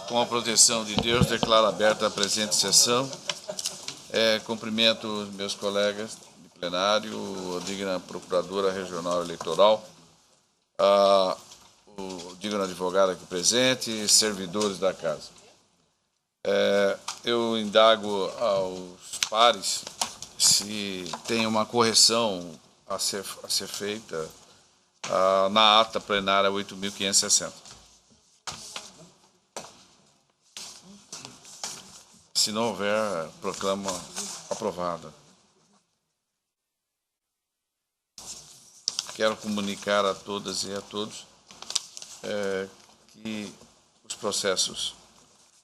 Com a proteção de Deus, declaro aberta a presente sessão. Cumprimento os meus colegas de plenário, a digna Procuradora Regional Eleitoral, o digno advogado aqui presente, servidores da Casa. Eu indago aos pares se tem uma correção a ser feita na ata plenária 8.560. Se não houver, proclamo aprovada. Quero comunicar a todas e a todos que os processos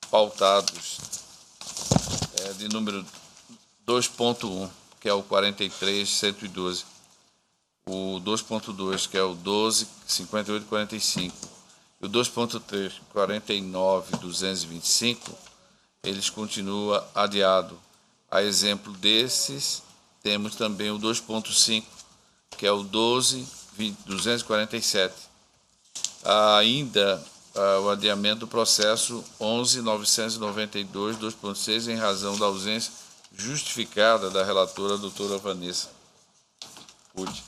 pautados de número 2.1, que é o 43.112, o 2.2, que é o 12.5845, e o 2.3, 49.225, eles continuam adiados. A exemplo desses, temos também o 2.5, que é o 12.247. Ainda o adiamento do processo 11.992, 2.6, em razão da ausência justificada da relatora, doutora Vanessa Pucci.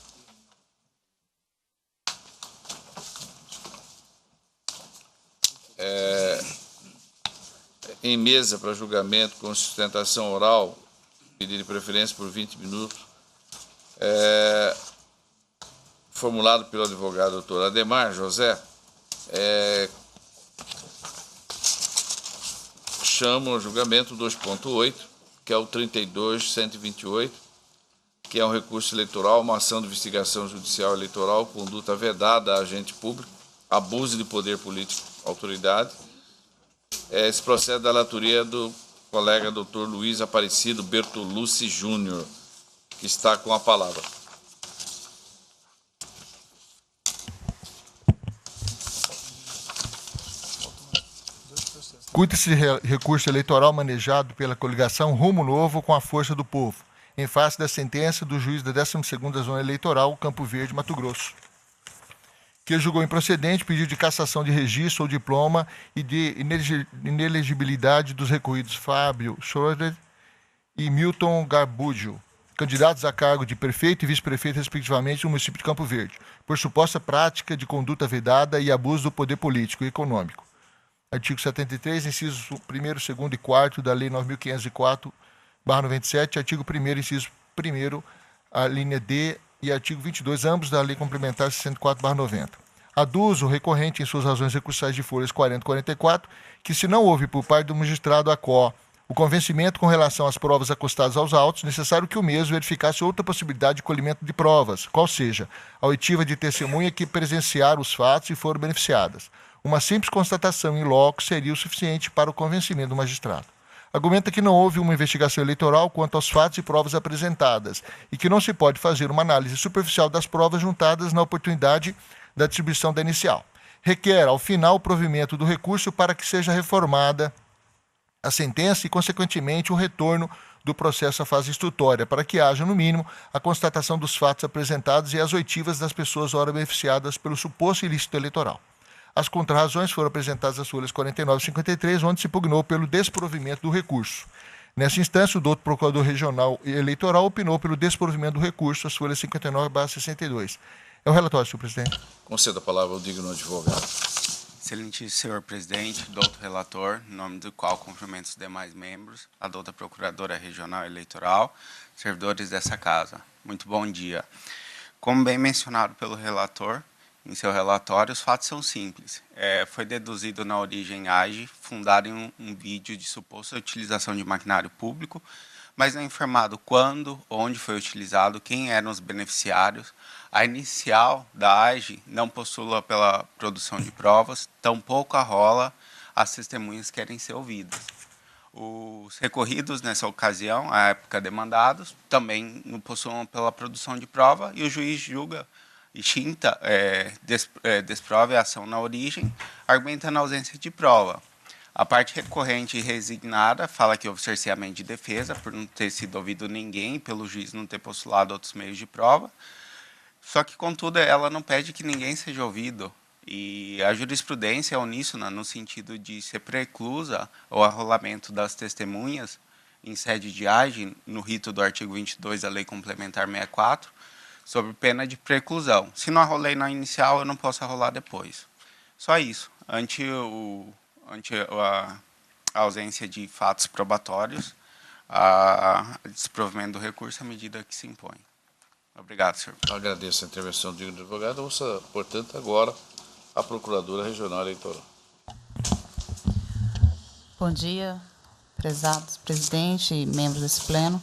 Em mesa para julgamento com sustentação oral, pedido de preferência por 20 minutos, formulado pelo advogado doutor Ademar José, chamo ao julgamento 2.8, que é o 32.128, que é um recurso eleitoral, uma ação de investigação judicial eleitoral, conduta vedada a agente público, abuso de poder político, autoridade. Esse processo da relatoria do colega doutor Luiz Aparecido Bertolucci Júnior, que está com a palavra. Cuida-se de recurso eleitoral manejado pela coligação Rumo Novo com a Força do Povo, em face da sentença do juiz da 12ª Zona Eleitoral, Campo Verde, Mato Grosso, que julgou improcedente pedido de cassação de registro ou diploma e de inelegibilidade dos recorridos Fábio Schroeder e Milton Garbúgio, candidatos a cargo de prefeito e vice-prefeito, respectivamente, no município de Campo Verde, por suposta prática de conduta vedada e abuso do poder político e econômico. Artigo 73, incisos 1º, 2º e 4º da Lei 9.504/97, artigo 1º, inciso 1º, a linha D, e artigo 22, ambos da Lei Complementar 64/90. Aduz o recorrente em suas razões recursais de folhas 40 e 44, que se não houve por parte do magistrado ACO o convencimento com relação às provas acostadas aos autos, necessário que o mesmo verificasse outra possibilidade de colhimento de provas, qual seja a oitiva de testemunha que presenciaram os fatos e foram beneficiadas. Uma simples constatação in loco seria o suficiente para o convencimento do magistrado. Argumenta que não houve uma investigação eleitoral quanto aos fatos e provas apresentadas e que não se pode fazer uma análise superficial das provas juntadas na oportunidade da distribuição da inicial. Requer, ao final, o provimento do recurso para que seja reformada a sentença e, consequentemente, o retorno do processo à fase instrutória, para que haja, no mínimo, a constatação dos fatos apresentados e as oitivas das pessoas ora beneficiadas pelo suposto ilícito eleitoral. As contrarrazões foram apresentadas às folhas 49 e 53, onde se pugnou pelo desprovimento do recurso. Nessa instância, o doutor Procurador Regional e Eleitoral opinou pelo desprovimento do recurso, às folhas 59/62. É o relatório, senhor presidente. Concedo a palavra ao digno advogado. Excelentíssimo senhor presidente, doutor relator, em nome do qual cumprimento os demais membros, a doutora Procuradora Regional Eleitoral, servidores dessa casa. Muito bom dia. Como bem mencionado pelo relator, em seu relatório, os fatos são simples. Foi deduzido na origem AGE, fundado em um vídeo de suposta utilização de maquinário público, mas não é informado quando, onde foi utilizado, quem eram os beneficiários. A inicial da AGE não postula pela produção de provas, tampouco arrola as testemunhas que querem ser ouvidas. Os recorridos, nessa ocasião, à época demandados, também não postulam pela produção de prova e o juiz julga extinta, desprove a ação na origem, argumentando a ausência de prova. A parte recorrente e resignada fala que houve cerceamento de defesa, por não ter sido ouvido ninguém, pelo juiz não ter postulado outros meios de prova. Só que, contudo, ela não pede que ninguém seja ouvido. E a jurisprudência é uníssona no sentido de ser preclusa o arrolamento das testemunhas em sede de AGE, no rito do artigo 22 da Lei Complementar 64, sob pena de preclusão. Se não arrolei na inicial, eu não posso arrolar depois. Só isso. Ante a ausência de fatos probatórios, a desprovimento do recurso à medida que se impõe. Obrigado, senhor. Agradeço a intervenção do digno advogado. Ouça, portanto, agora a Procuradora Regional Eleitoral. Bom dia, prezados presidente e membros desse pleno.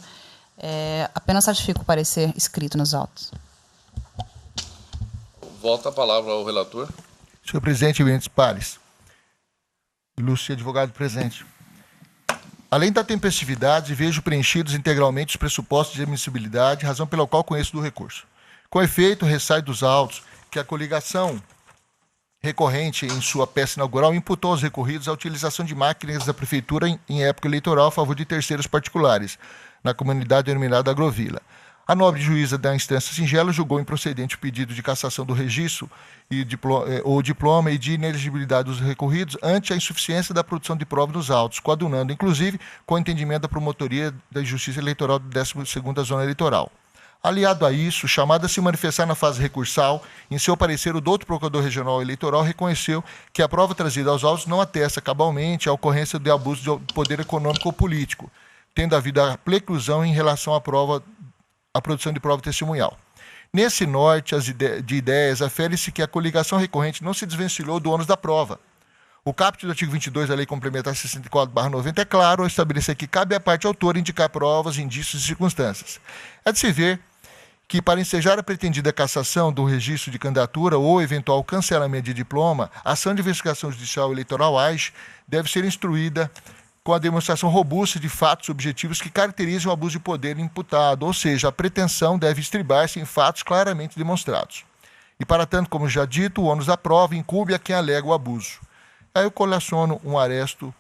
Apenas certifico o parecer escrito nos autos. Volta a palavra ao relator. Senhor presidente, eminentes pares, ilustre advogado presente. Além da tempestividade, vejo preenchidos integralmente os pressupostos de admissibilidade, razão pela qual conheço do recurso. Com efeito, ressai dos autos que a coligação recorrente, em sua peça inaugural, imputou aos recorridos a utilização de máquinas da Prefeitura em época eleitoral a favor de terceiros particulares, na comunidade denominada Agrovila. A nobre juíza da instância singela julgou improcedente o pedido de cassação do registro ou diploma e de inelegibilidade dos recorridos ante a insuficiência da produção de prova nos autos, coadunando, inclusive, com o entendimento da Promotoria da Justiça Eleitoral da 12ª Zona Eleitoral. Aliado a isso, chamado a se manifestar na fase recursal, em seu parecer, o douto Procurador Regional Eleitoral reconheceu que a prova trazida aos autos não atesta cabalmente a ocorrência de abuso de poder econômico ou político, tendo havido a preclusão em relação à produção de prova testemunhal. Nesse norte de ideias, afere-se que a coligação recorrente não se desvencilhou do ônus da prova. O caput do artigo 22 da Lei Complementar 64/90 é claro ao estabelecer que cabe à parte autora indicar provas, indícios e circunstâncias. É de se ver que, para ensejar a pretendida cassação do registro de candidatura ou eventual cancelamento de diploma, a ação de investigação judicial eleitoral AGE deve ser instruída com a demonstração robusta de fatos objetivos que caracterizam o abuso de poder imputado, ou seja, a pretensão deve estribar-se em fatos claramente demonstrados. E, para tanto, como já dito, o ônus da prova incumbe a quem alega o abuso. Aí eu colaciono um aresto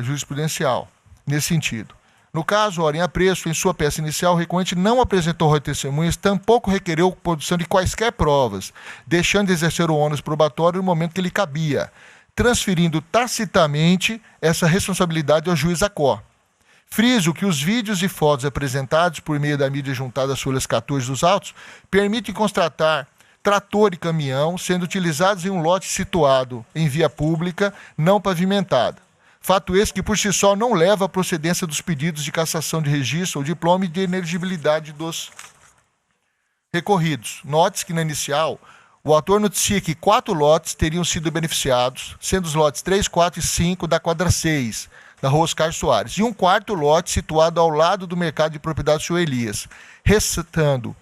jurisprudencial nesse sentido. No caso, ora em apreço, em sua peça inicial, o recorrente não apresentou testemunhas, tampouco requereu produção de quaisquer provas, deixando de exercer o ônus probatório no momento que lhe cabia, transferindo tacitamente essa responsabilidade ao juiz Acó. Friso que os vídeos e fotos apresentados por meio da mídia juntada às folhas 14 dos autos permitem constatar trator e caminhão sendo utilizados em um lote situado em via pública não pavimentada. Fato esse que por si só não leva à procedência dos pedidos de cassação de registro ou diploma e de inelegibilidade dos recorridos. Note-se que na inicial, o autor noticia que 4 lotes teriam sido beneficiados, sendo os lotes 3, 4 e 5 da quadra 6, da Rua Oscar Soares, e um 4º lote situado ao lado do mercado de propriedade do senhor Elias, ressaltando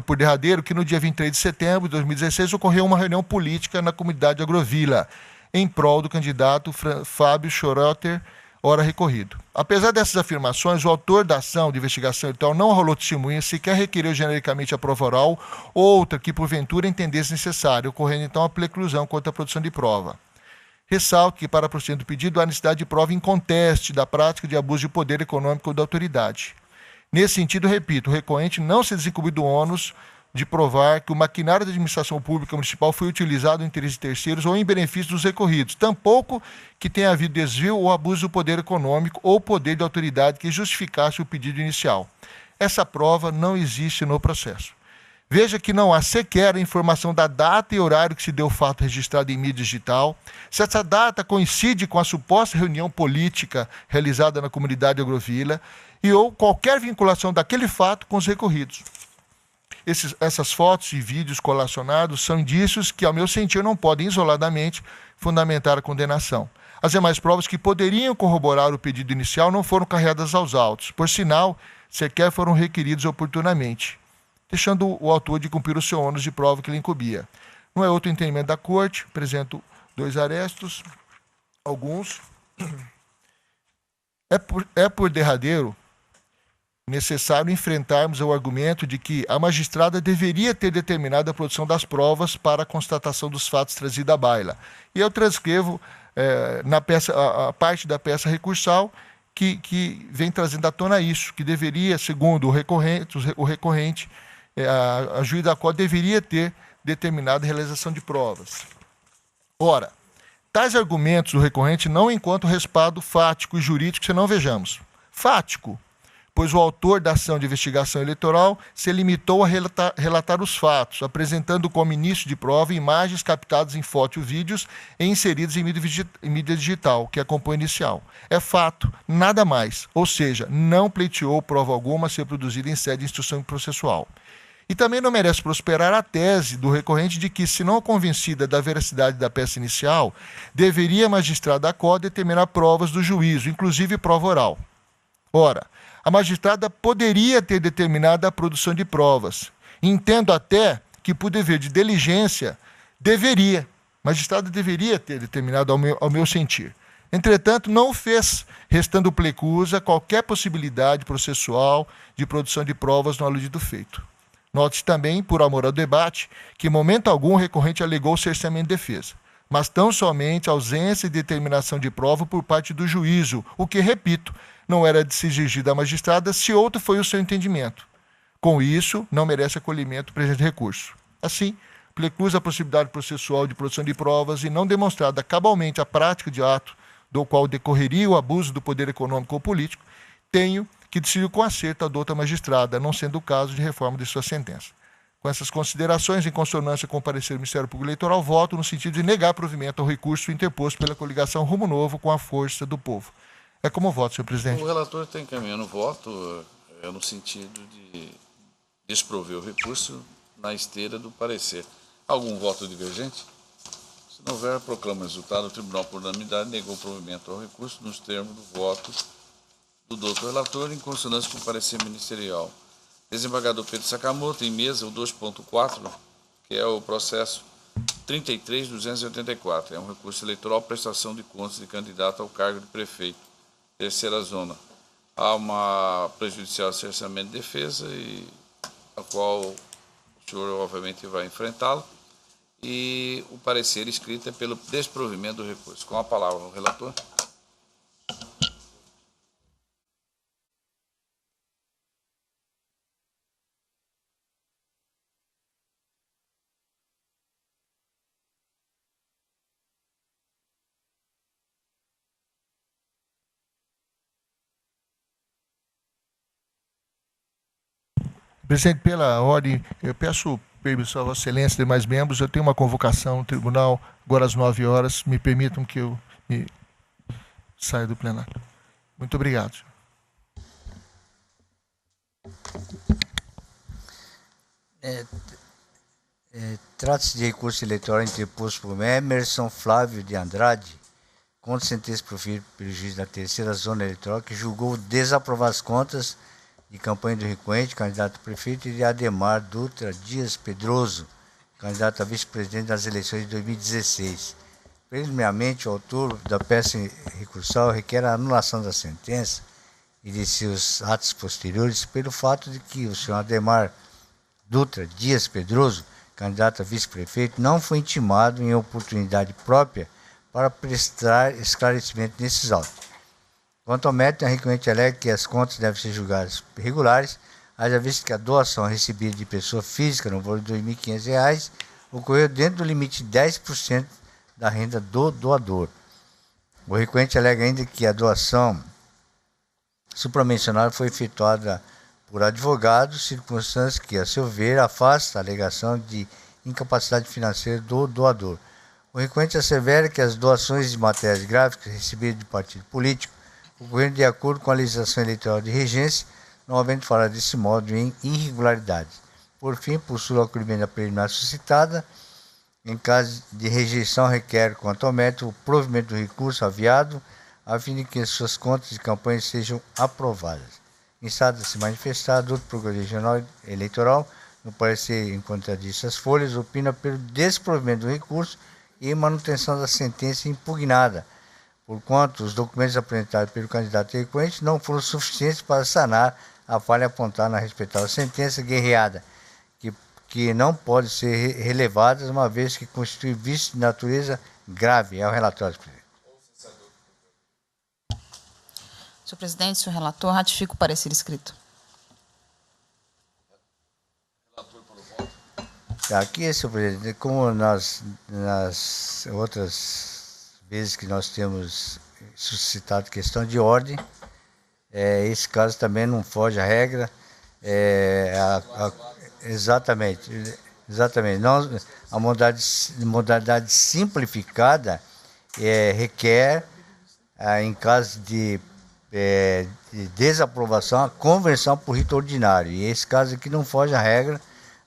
por derradeiro que no dia 23 de setembro de 2016 ocorreu uma reunião política na comunidade Agrovila, em prol do candidato Fábio Schroeter, ora recorrido. Apesar dessas afirmações, o autor da ação de investigação eleitoral não arrolou testemunha, sequer requereu genericamente a prova oral, outra que porventura entendesse necessário, ocorrendo então a preclusão quanto à produção de prova. Ressalto que, para a procedimento do pedido, há necessidade de prova inconteste da prática de abuso de poder econômico ou da autoridade. Nesse sentido, repito, o recorrente não se desincumbiu do ônus de provar que o maquinário da administração pública municipal foi utilizado em interesse de terceiros ou em benefício dos recorridos, tampouco que tenha havido desvio ou abuso do poder econômico ou poder de autoridade que justificasse o pedido inicial. Essa prova não existe no processo. Veja que não há sequer a informação da data e horário que se deu o fato registrado em mídia digital, se essa data coincide com a suposta reunião política realizada na comunidade Agrovila e ou qualquer vinculação daquele fato com os recorridos. Essas fotos e vídeos colacionados são indícios que, ao meu sentir, não podem isoladamente fundamentar a condenação. As demais provas que poderiam corroborar o pedido inicial não foram carregadas aos autos, por sinal, sequer foram requeridos oportunamente, deixando o autor de cumprir o seu ônus de prova que lhe incumbia. Não é outro entendimento da Corte, apresento 2 arestos, alguns. É por derradeiro necessário enfrentarmos o argumento de que a magistrada deveria ter determinado a produção das provas para a constatação dos fatos trazidos à baila. E eu transcrevo na peça, a parte da peça recursal que vem trazendo à tona isso, que deveria, segundo o recorrente, a juíza da qual deveria ter determinada realização de provas. Ora, tais argumentos do recorrente não encontram respaldo fático e jurídico se não vejamos. Fático, pois o autor da ação de investigação eleitoral se limitou a relatar os fatos, apresentando como início de prova imagens captadas em foto e vídeos e inseridas em mídia digital, que acompanha o inicial. É fato, nada mais, ou seja, não pleiteou prova alguma a ser produzida em sede de instrução processual. E também não merece prosperar a tese do recorrente de que, se não convencida da veracidade da peça inicial, deveria a magistrada da COR determinar provas do juízo, inclusive prova oral. Ora, a magistrada poderia ter determinado a produção de provas. Entendo até que, por dever de diligência, deveria. A magistrada deveria ter determinado ao meu sentir. Entretanto, não o fez, restando preclusa qualquer possibilidade processual de produção de provas no aludido feito. Note-se também, por amor ao debate, que em momento algum o recorrente alegou cerceamento de defesa, mas tão somente ausência e determinação de prova por parte do juízo, o que, repito, não era de se exigir da magistrada se outro foi o seu entendimento. Com isso, não merece acolhimento o presente recurso. Assim, preclusa a possibilidade processual de produção de provas e não demonstrada cabalmente a prática de ato do qual decorreria o abuso do poder econômico ou político, tenho que decidir com acerto a douta magistrada, não sendo o caso de reforma de sua sentença. Com essas considerações, em consonância com o parecer do Ministério Público Eleitoral, voto no sentido de negar provimento ao recurso interposto pela coligação Rumo Novo com a Força do Povo. É como voto, senhor presidente. O relator está encaminhando o voto no sentido de desprover o recurso na esteira do parecer. Algum voto divergente? Se não houver, proclama o resultado. O tribunal, por unanimidade, negou o provimento ao recurso nos termos do voto do doutor relator, em consonância com o parecer ministerial. Desembargador Pedro Sakamoto, em mesa, o 2.4, que é o processo 33.284. É um recurso eleitoral, prestação de contas de candidato ao cargo de prefeito. Terceira zona. Há uma prejudicial cerceamento de defesa, a qual o senhor, obviamente, vai enfrentá-lo. E o parecer escrito é pelo desprovimento do recurso. Com a palavra, o relator. Presidente, pela ordem, eu peço permissão a Vossa Excelência e demais membros. Eu tenho uma convocação no tribunal agora às 9 horas. Me permitam que eu saia do plenário. Muito obrigado. Trata-se de recurso eleitoral interposto por Emerson Flávio de Andrade, contra sentença proferida pelo juiz da terceira zona eleitoral, que julgou desaprovar as contas de campanha do recorrente, candidato a prefeito, e de Ademar Dutra Dias Pedroso, candidato a vice-presidente das eleições de 2016. Preliminarmente, o autor da peça recursal requer a anulação da sentença e de seus atos posteriores pelo fato de que o senhor Ademar Dutra Dias Pedroso, candidato a vice-prefeito, não foi intimado em oportunidade própria para prestar esclarecimento nesses autos. Quanto ao mérito, a recorrente alega que as contas devem ser julgadas regulares, haja visto que a doação recebida de pessoa física no valor de R$ 2.500 ocorreu dentro do limite de 10% da renda do doador. O recorrente alega ainda que a doação supramencionada foi efetuada por advogados, circunstância que, a seu ver, afasta a alegação de incapacidade financeira do doador. O recorrente assevera que as doações de matérias gráficas recebidas de partido político ocorreram de acordo com a legislação eleitoral de regência, não havendo falado desse modo em irregularidades. Por fim, possui o acolhimento da preliminar suscitada. Em caso de rejeição, requer, quanto ao mérito, o provimento do recurso aviado, a fim de que suas contas de campanha sejam aprovadas. Instado a se manifestar, do Procurador Regional Eleitoral, no parecer em contradição às folhas, opina pelo desprovimento do recurso e manutenção da sentença impugnada, porquanto os documentos apresentados pelo candidato recorrente não foram suficientes para sanar a falha apontada na respectiva sentença guerreada, que não pode ser relevada, uma vez que constitui vício de natureza grave. É o relatório, presidente. Senhor presidente, senhor relator, ratifico o parecer escrito. Relator pelo voto. Aqui, senhor presidente, como nas outras vezes que nós temos suscitado questão de ordem, esse caso também não foge à regra. Exatamente. Não, a modalidade simplificada requer, em caso de desaprovação, a conversão por rito ordinário. E esse caso aqui não foge à regra,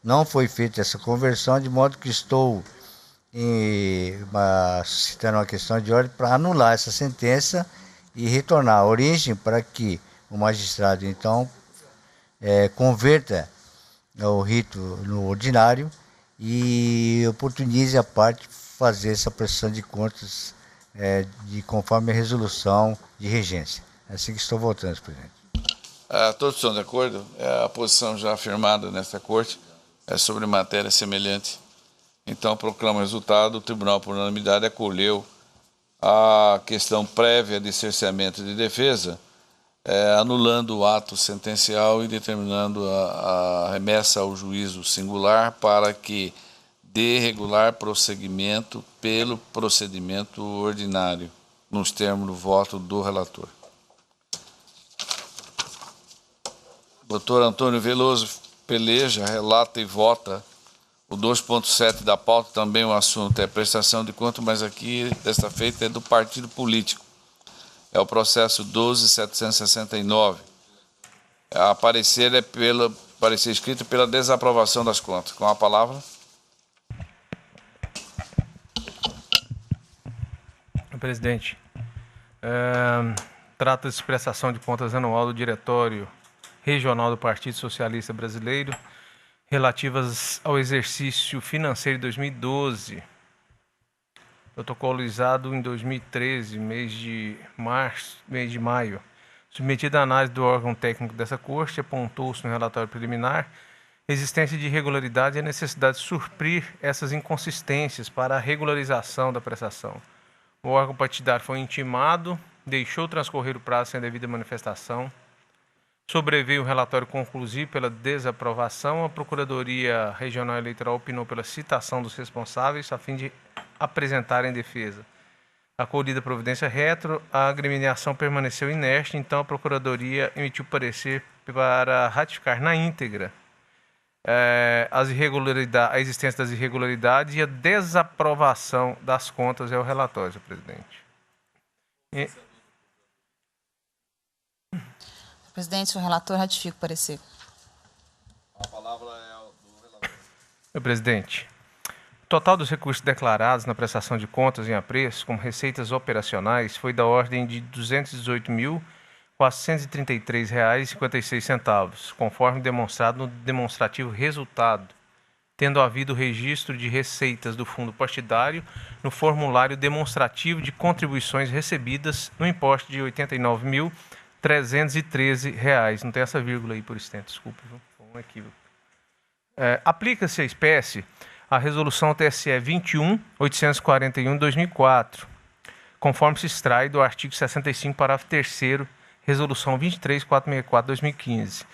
não foi feita essa conversão, de modo que estou suscitando uma questão de ordem para anular essa sentença e retornar à origem para que o magistrado, então, converta o rito no ordinário e oportunize a parte fazer essa prestação de contas conforme a resolução de regência. É assim que estou votando, senhor presidente. Todos estão de acordo? A posição já afirmada nesta corte é sobre matéria semelhante. Então, proclamo o resultado. O tribunal, por unanimidade, acolheu a questão prévia de cerceamento de defesa, anulando o ato sentencial e determinando a remessa ao juízo singular para que dê regular prosseguimento pelo procedimento ordinário, nos termos do voto do relator. Doutor Antônio Veloso Peleja relata e vota o 2.7 da pauta. Também o assunto é prestação de conta, mas aqui, desta feita, é do partido político. É o processo 12.769. A parecer parecer escrito pela desaprovação das contas. Com a palavra. Presidente, trata-se de prestação de contas anual do Diretório Regional do Partido Socialista Brasileiro, relativas ao exercício financeiro de 2012, protocolizado em 2013, mês de maio. Submetida à análise do órgão técnico dessa corte, apontou-se no relatório preliminar a existência de irregularidade e a necessidade de suprir essas inconsistências para a regularização da prestação. O órgão partidário foi intimado, deixou transcorrer o prazo sem devida manifestação. Sobreveio o relatório conclusivo pela desaprovação. A Procuradoria Regional Eleitoral opinou pela citação dos responsáveis a fim de apresentarem defesa. Acolhida a providência retro, a agremiação permaneceu inerte, então a Procuradoria emitiu parecer para ratificar na íntegra a existência das irregularidades e a desaprovação das contas. É o relatório, senhor presidente. Presidente, o relator ratifica o parecer. A palavra é do relator. Senhor presidente, o total dos recursos declarados na prestação de contas em apreço, como receitas operacionais, foi da ordem de R$ 218.433,56, conforme demonstrado no demonstrativo resultado, tendo havido registro de receitas do fundo partidário no formulário demonstrativo de contribuições recebidas no importe de R$ 89.313. Não tem essa vírgula aí por extenso, desculpe, foi um equívoco. Aplica-se a espécie a resolução TSE 21.841 de 2004, conforme se extrai do artigo 65, parágrafo 3º, resolução 23.464 de 2015,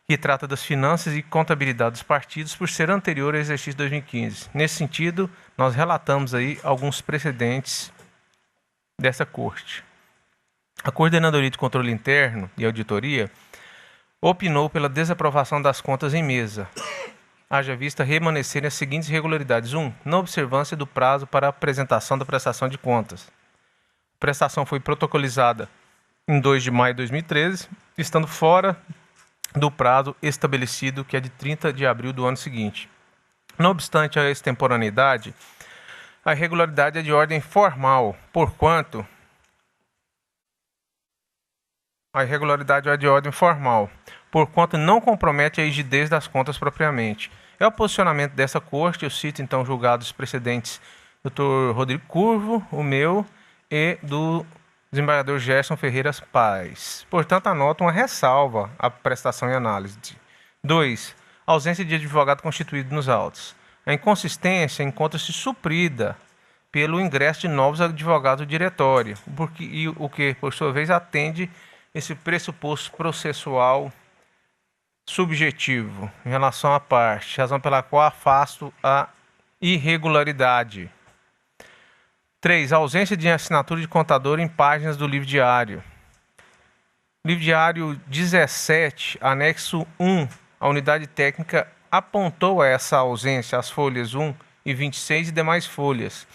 que trata das finanças e contabilidade dos partidos por ser anterior ao exercício de 2015. Nesse sentido, nós relatamos aí alguns precedentes dessa corte. A Coordenadoria de Controle Interno e Auditoria opinou pela desaprovação das contas em mesa, haja vista remanescerem as seguintes irregularidades. 1. Não observância do prazo para a apresentação da prestação de contas. A prestação foi protocolizada em 2 de maio de 2013, estando fora do prazo estabelecido, que é de 30 de abril do ano seguinte. Não obstante a extemporaneidade, a irregularidade é de ordem formal, porquanto não compromete a rigidez das contas propriamente. É o posicionamento dessa corte. Eu cito, então, julgados precedentes Dr. Rodrigo Curvo, o meu, e do desembargador Gerson Ferreira Paz. Portanto, anoto uma ressalva à prestação e análise. 2. Ausência de advogado constituído nos autos. A inconsistência encontra-se suprida pelo ingresso de novos advogados do diretório, o que, por sua vez, atende esse pressuposto processual subjetivo em relação à parte, razão pela qual afasto a irregularidade. 3. Ausência de assinatura de contador em páginas do livro diário. Livro diário 17, anexo 1, a unidade técnica apontou essa ausência, as folhas 1 e 26 e demais folhas.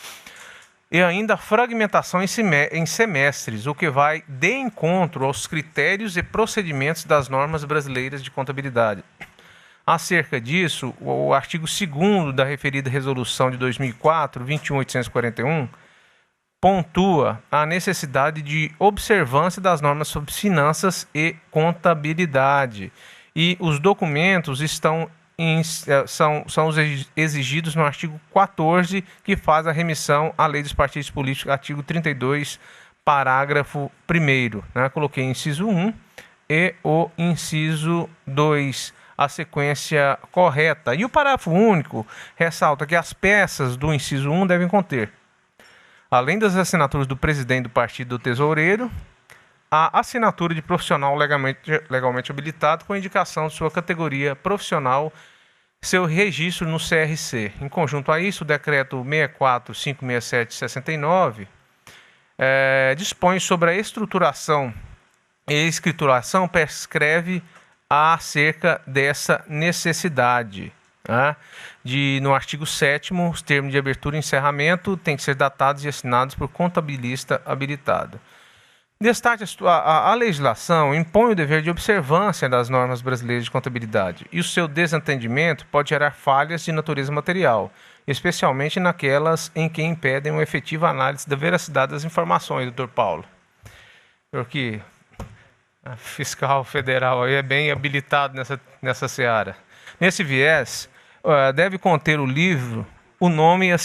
E ainda a fragmentação em semestres, o que vai de encontro aos critérios e procedimentos das normas brasileiras de contabilidade. Acerca disso, o artigo 2º da referida resolução de 2004, 21.841, pontua a necessidade de observância das normas sobre finanças e contabilidade. E os documentos são exigidos no artigo 14, que faz a remissão à Lei dos Partidos Políticos, artigo 32, parágrafo 1º. Né? Coloquei inciso 1 e o inciso 2, a sequência correta. E o parágrafo único ressalta que as peças do inciso 1 devem conter, além das assinaturas do presidente do partido do tesoureiro, a assinatura de profissional legalmente habilitado com indicação de sua categoria profissional, seu registro no CRC. Em conjunto a isso, o decreto 64.567/69 dispõe sobre a estruturação e escrituração, prescreve acerca dessa necessidade. No artigo 7º, os termos de abertura e encerramento têm que ser datados e assinados por contabilista habilitado. Destaque: a legislação impõe o dever de observância das normas brasileiras de contabilidade e o seu desentendimento pode gerar falhas de natureza material, especialmente naquelas em que impedem uma efetiva análise da veracidade das informações, doutor Paulo. Porque a fiscal federal aí é bem habilitado nessa seara. Nesse viés, deve conter o livro o nome e a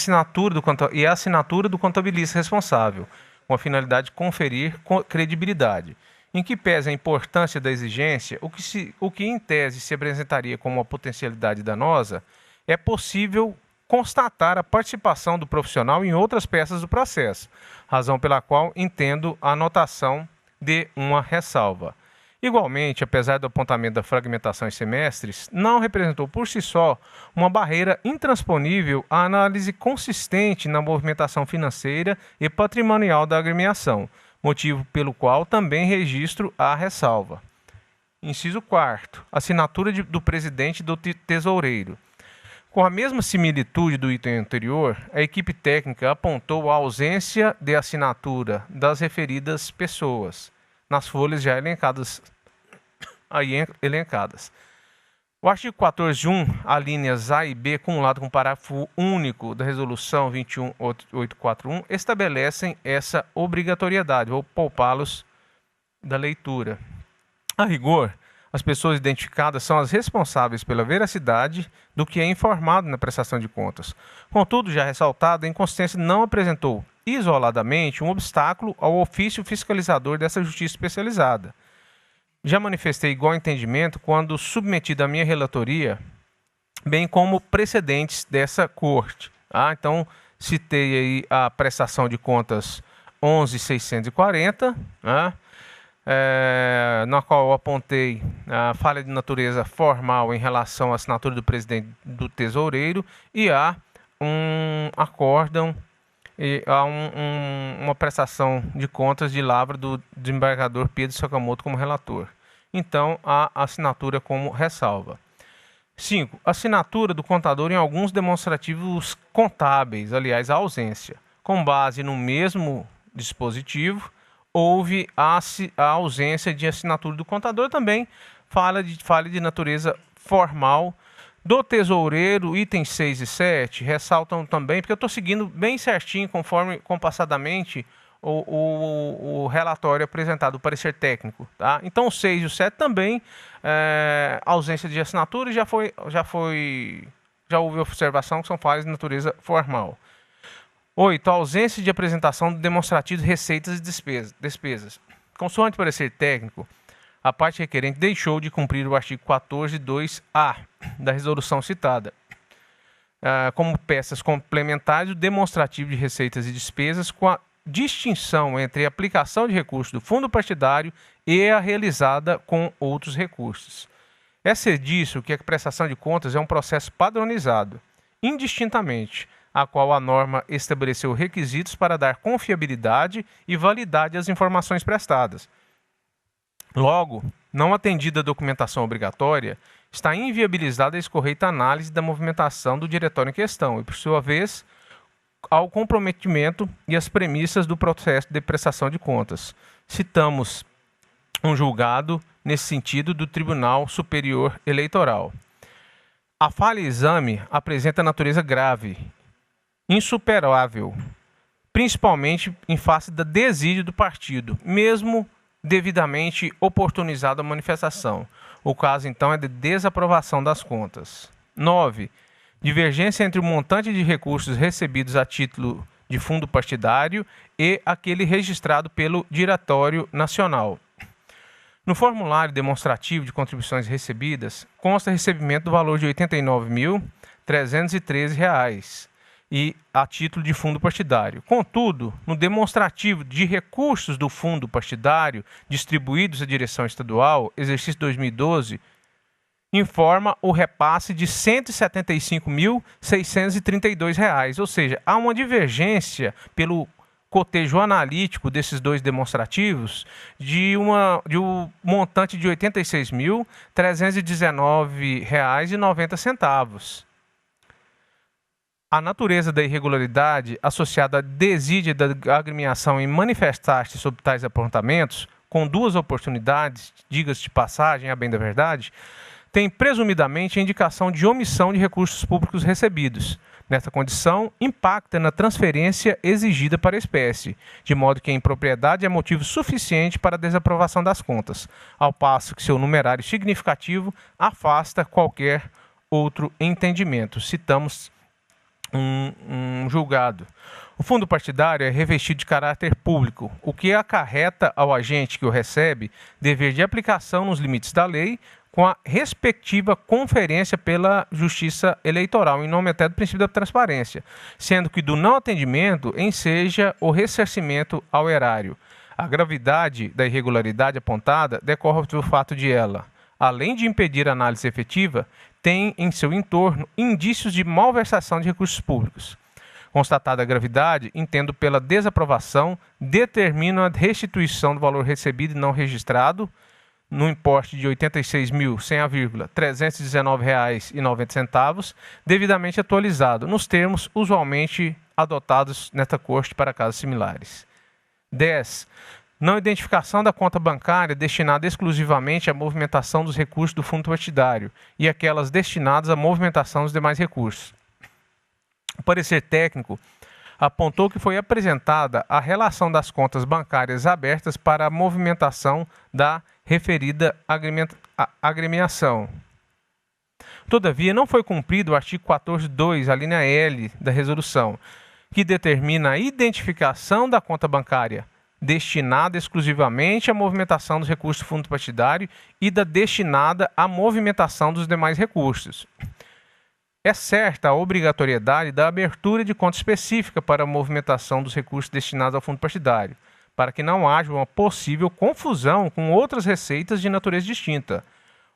assinatura do contabilista responsável, com a finalidade de conferir credibilidade. Em que pese a importância da exigência, o que em tese se apresentaria como uma potencialidade danosa, é possível constatar a participação do profissional em outras peças do processo, razão pela qual entendo a anotação de uma ressalva. Igualmente, apesar do apontamento da fragmentação em semestres, não representou por si só uma barreira intransponível à análise consistente na movimentação financeira e patrimonial da agremiação, motivo pelo qual também registro a ressalva. Inciso 4º. Assinatura do presidente do tesoureiro. Com a mesma similitude do item anterior, a equipe técnica apontou a ausência de assinatura das referidas pessoas nas folhas já elencadas. O artigo 14.1, alíneas A e B, cumulado com o parágrafo único da resolução 21.841, estabelecem essa obrigatoriedade. Vou poupá-los da leitura. A rigor, as pessoas identificadas são as responsáveis pela veracidade do que é informado na prestação de contas. Contudo, já ressaltado, a inconsistência não apresentou isoladamente um obstáculo ao ofício fiscalizador dessa justiça especializada. Já manifestei igual entendimento quando submetido à minha relatoria, bem como precedentes dessa corte. Então, citei aí a prestação de contas 11.640, na qual eu apontei a falha de natureza formal em relação à assinatura do presidente do tesoureiro e há um acórdão e há uma prestação de contas de lavra do desembargador Pedro Sakamoto como relator. Então, a assinatura como ressalva. 5. Assinatura do contador em alguns demonstrativos contábeis, aliás, a ausência. Com base no mesmo dispositivo, houve a ausência de assinatura do contador, também falha de natureza formal. Do tesoureiro, itens 6 e 7, ressaltam também, porque eu estou seguindo bem certinho, conforme compassadamente, o relatório apresentado, o parecer técnico. Tá? Então, o 6 e o 7 também, ausência de assinatura, já houve observação que são falhas de natureza formal. 8. Ausência de apresentação de demonstrativos de receitas e despesas. Consoante parecer técnico, a parte requerente deixou de cumprir o artigo 14.2a da resolução citada, como peças complementares o demonstrativo de receitas e despesas com a distinção entre a aplicação de recursos do fundo partidário e a realizada com outros recursos. É ser disso que a prestação de contas é um processo padronizado, indistintamente, a qual a norma estabeleceu requisitos para dar confiabilidade e validade às informações prestadas. Logo, não atendida a documentação obrigatória, está inviabilizada a escorreita análise da movimentação do diretório em questão e, por sua vez, ao comprometimento e as premissas do processo de prestação de contas. Citamos um julgado nesse sentido do Tribunal Superior Eleitoral. A falha exame apresenta natureza grave, insuperável, principalmente em face da desídia do partido, mesmo devidamente oportunizada a manifestação. O caso, então, é de desaprovação das contas. 9. Divergência entre o montante de recursos recebidos a título de fundo partidário e aquele registrado pelo Diretório Nacional. No formulário demonstrativo de contribuições recebidas, consta recebimento do valor de R$ 89.313 e a título de fundo partidário. Contudo, no demonstrativo de recursos do fundo partidário distribuídos à direção estadual, exercício 2012, informa o repasse de R$ 175.632, ou seja, há uma divergência pelo cotejo analítico desses dois demonstrativos de um montante de R$ 86.319,90. A natureza da irregularidade associada à desídia da agremiação em manifestar-se sobre tais apontamentos, com duas oportunidades, diga-se de passagem, a bem da verdade, tem presumidamente a indicação de omissão de recursos públicos recebidos. Nesta condição, impacta na transferência exigida para a espécie, de modo que a impropriedade é motivo suficiente para a desaprovação das contas, ao passo que seu numerário significativo afasta qualquer outro entendimento. Citamos um julgado. O fundo partidário é revestido de caráter público, o que acarreta ao agente que o recebe dever de aplicação nos limites da lei, com a respectiva conferência pela Justiça Eleitoral, em nome até do princípio da transparência, sendo que do não atendimento enseja o ressarcimento ao erário. A gravidade da irregularidade apontada decorre do fato de ela, além de impedir a análise efetiva, tem em seu entorno indícios de malversação de recursos públicos. Constatada a gravidade, entendo pela desaprovação, determino a restituição do valor recebido e não registrado, no importe de R$ 86.100,319,90, devidamente atualizado, nos termos usualmente adotados nesta corte para casos similares. 10. Não identificação da conta bancária destinada exclusivamente à movimentação dos recursos do fundo partidário e aquelas destinadas à movimentação dos demais recursos. O parecer técnico apontou que foi apresentada a relação das contas bancárias abertas para a movimentação da referida agremiação. Todavia, não foi cumprido o artigo 14.2, a linha L da resolução, que determina a identificação da conta bancária destinada exclusivamente à movimentação dos recursos do fundo partidário e da destinada à movimentação dos demais recursos. É certa a obrigatoriedade da abertura de conta específica para a movimentação dos recursos destinados ao fundo partidário, para que não haja uma possível confusão com outras receitas de natureza distinta.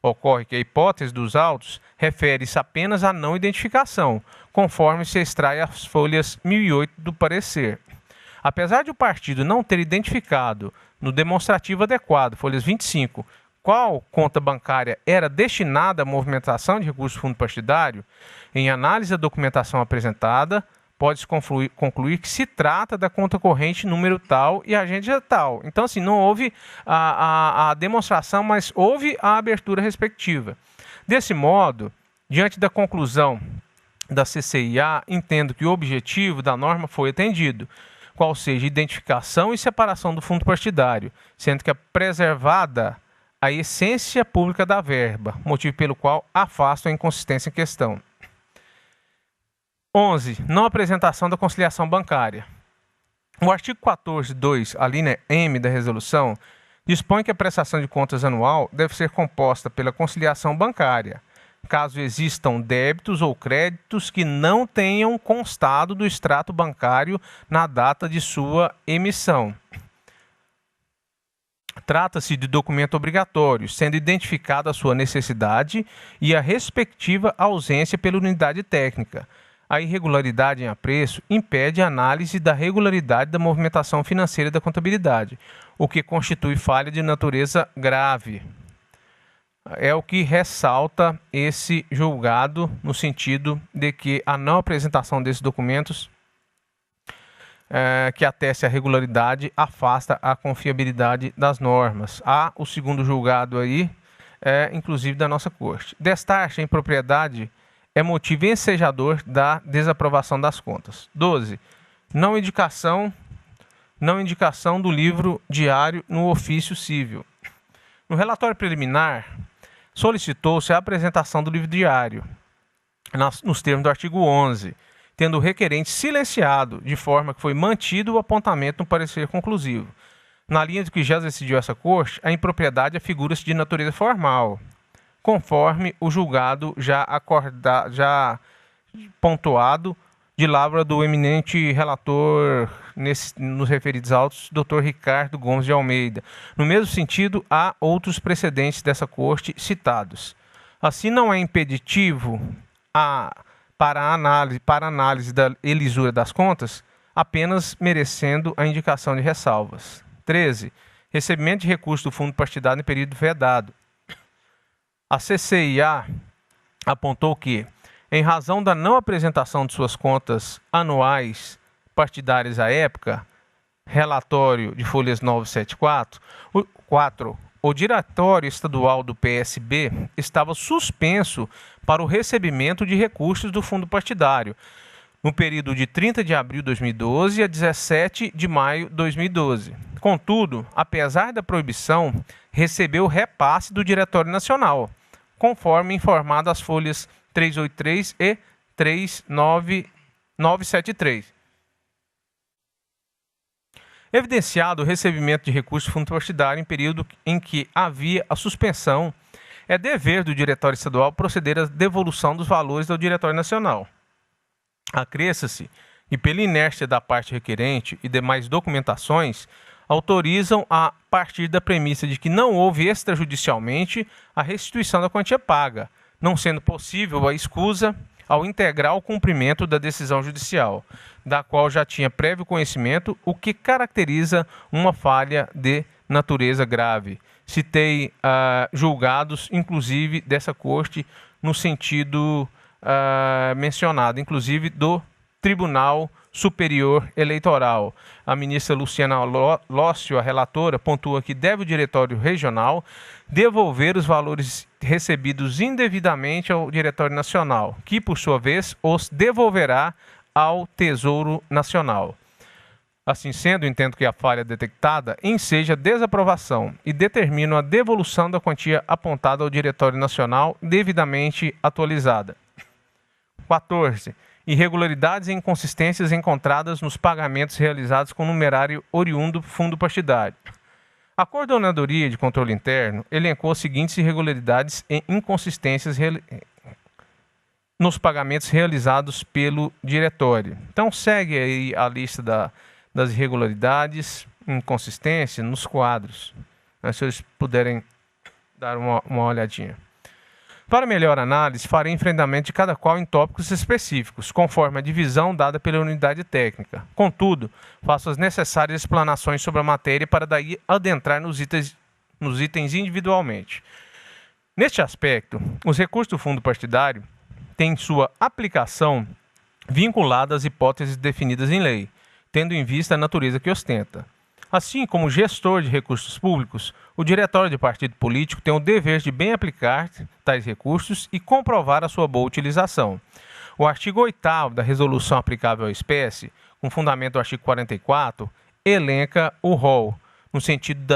Ocorre que a hipótese dos autos refere-se apenas à não identificação, conforme se extrai as folhas 1008 do parecer. Apesar de o partido não ter identificado no demonstrativo adequado, folhas 25, qual conta bancária era destinada à movimentação de recursos do fundo partidário, em análise da documentação apresentada, pode-se concluir que se trata da conta corrente número tal e agente tal. Então, assim, não houve a demonstração, mas houve a abertura respectiva. Desse modo, diante da conclusão da CCIA, entendo que o objetivo da norma foi atendido, qual seja identificação e separação do fundo partidário, sendo que é preservada a essência pública da verba, motivo pelo qual afasto a inconsistência em questão. 11. Não apresentação da conciliação bancária. O artigo 14.2, a linha M da resolução, dispõe que a prestação de contas anual deve ser composta pela conciliação bancária, caso existam débitos ou créditos que não tenham constado do extrato bancário na data de sua emissão. Trata-se de documento obrigatório, sendo identificada a sua necessidade e a respectiva ausência pela unidade técnica. A irregularidade em apreço impede a análise da regularidade da movimentação financeira da contabilidade, o que constitui falha de natureza grave. É o que ressalta esse julgado, no sentido de que a não apresentação desses documentos que ateste a regularidade afasta a confiabilidade das normas. Há o segundo julgado aí, inclusive da nossa corte. Destaque a impropriedade é motivo ensejador da desaprovação das contas. 12. Não indicação do livro diário no ofício civil. No relatório preliminar, solicitou-se a apresentação do livro diário, nos termos do artigo 11, tendo o requerente silenciado, de forma que foi mantido o apontamento no parecer conclusivo. Na linha do que já decidiu essa corte, a impropriedade afigura-se de natureza formal, conforme o julgado já pontuado de lavra do eminente relator nos referidos autos, Dr. Ricardo Gomes de Almeida. No mesmo sentido, há outros precedentes dessa corte citados. Assim, não é impeditivo para a análise da elisura das contas, apenas merecendo a indicação de ressalvas. 13. Recebimento de recurso do fundo partidário em período vedado. A CCIA apontou que, em razão da não apresentação de suas contas anuais partidárias à época, relatório de folhas 974, 4. O Diretório Estadual do PSB estava suspenso para o recebimento de recursos do fundo partidário, no período de 30 de abril de 2012 a 17 de maio de 2012. Contudo, apesar da proibição, recebeu repasse do Diretório Nacional, conforme informado as folhas 383 e 39973. Evidenciado o recebimento de recursos do fundo partidário em período em que havia a suspensão, é dever do Diretório Estadual proceder à devolução dos valores ao Diretório Nacional. Acresça-se que, pela inércia da parte requerente e demais documentações, autorizam a partir da premissa de que não houve extrajudicialmente a restituição da quantia paga, não sendo possível a escusa ao integral cumprimento da decisão judicial, da qual já tinha prévio conhecimento, o que caracteriza uma falha de natureza grave. Citei julgados, inclusive, dessa corte, no sentido mencionado, inclusive do Tribunal Superior Eleitoral. A ministra Luciana Lócio, a relatora, pontua que deve o Diretório Regional devolver os valores recebidos indevidamente ao Diretório Nacional, que, por sua vez, os devolverá ao Tesouro Nacional. Assim sendo, entendo que a falha detectada enseja desaprovação e determino a devolução da quantia apontada ao Diretório Nacional devidamente atualizada. 14. Irregularidades e inconsistências encontradas nos pagamentos realizados com numerário oriundo do fundo partidário. A Coordenadoria de Controle Interno elencou as seguintes irregularidades e inconsistências nos pagamentos realizados pelo diretório. Então, segue aí a lista das irregularidades e inconsistências nos quadros, se vocês puderem dar uma olhadinha. Para melhor análise, farei enfrentamento de cada qual em tópicos específicos, conforme a divisão dada pela unidade técnica. Contudo, faço as necessárias explanações sobre a matéria para daí adentrar nos itens individualmente. Neste aspecto, os recursos do fundo partidário têm sua aplicação vinculada às hipóteses definidas em lei, tendo em vista a natureza que ostenta. Assim como gestor de recursos públicos, o diretório de partido político tem o dever de bem aplicar tais recursos e comprovar a sua boa utilização. O artigo 8º da resolução aplicável à espécie, com fundamento do artigo 44, elenca o rol, no sentido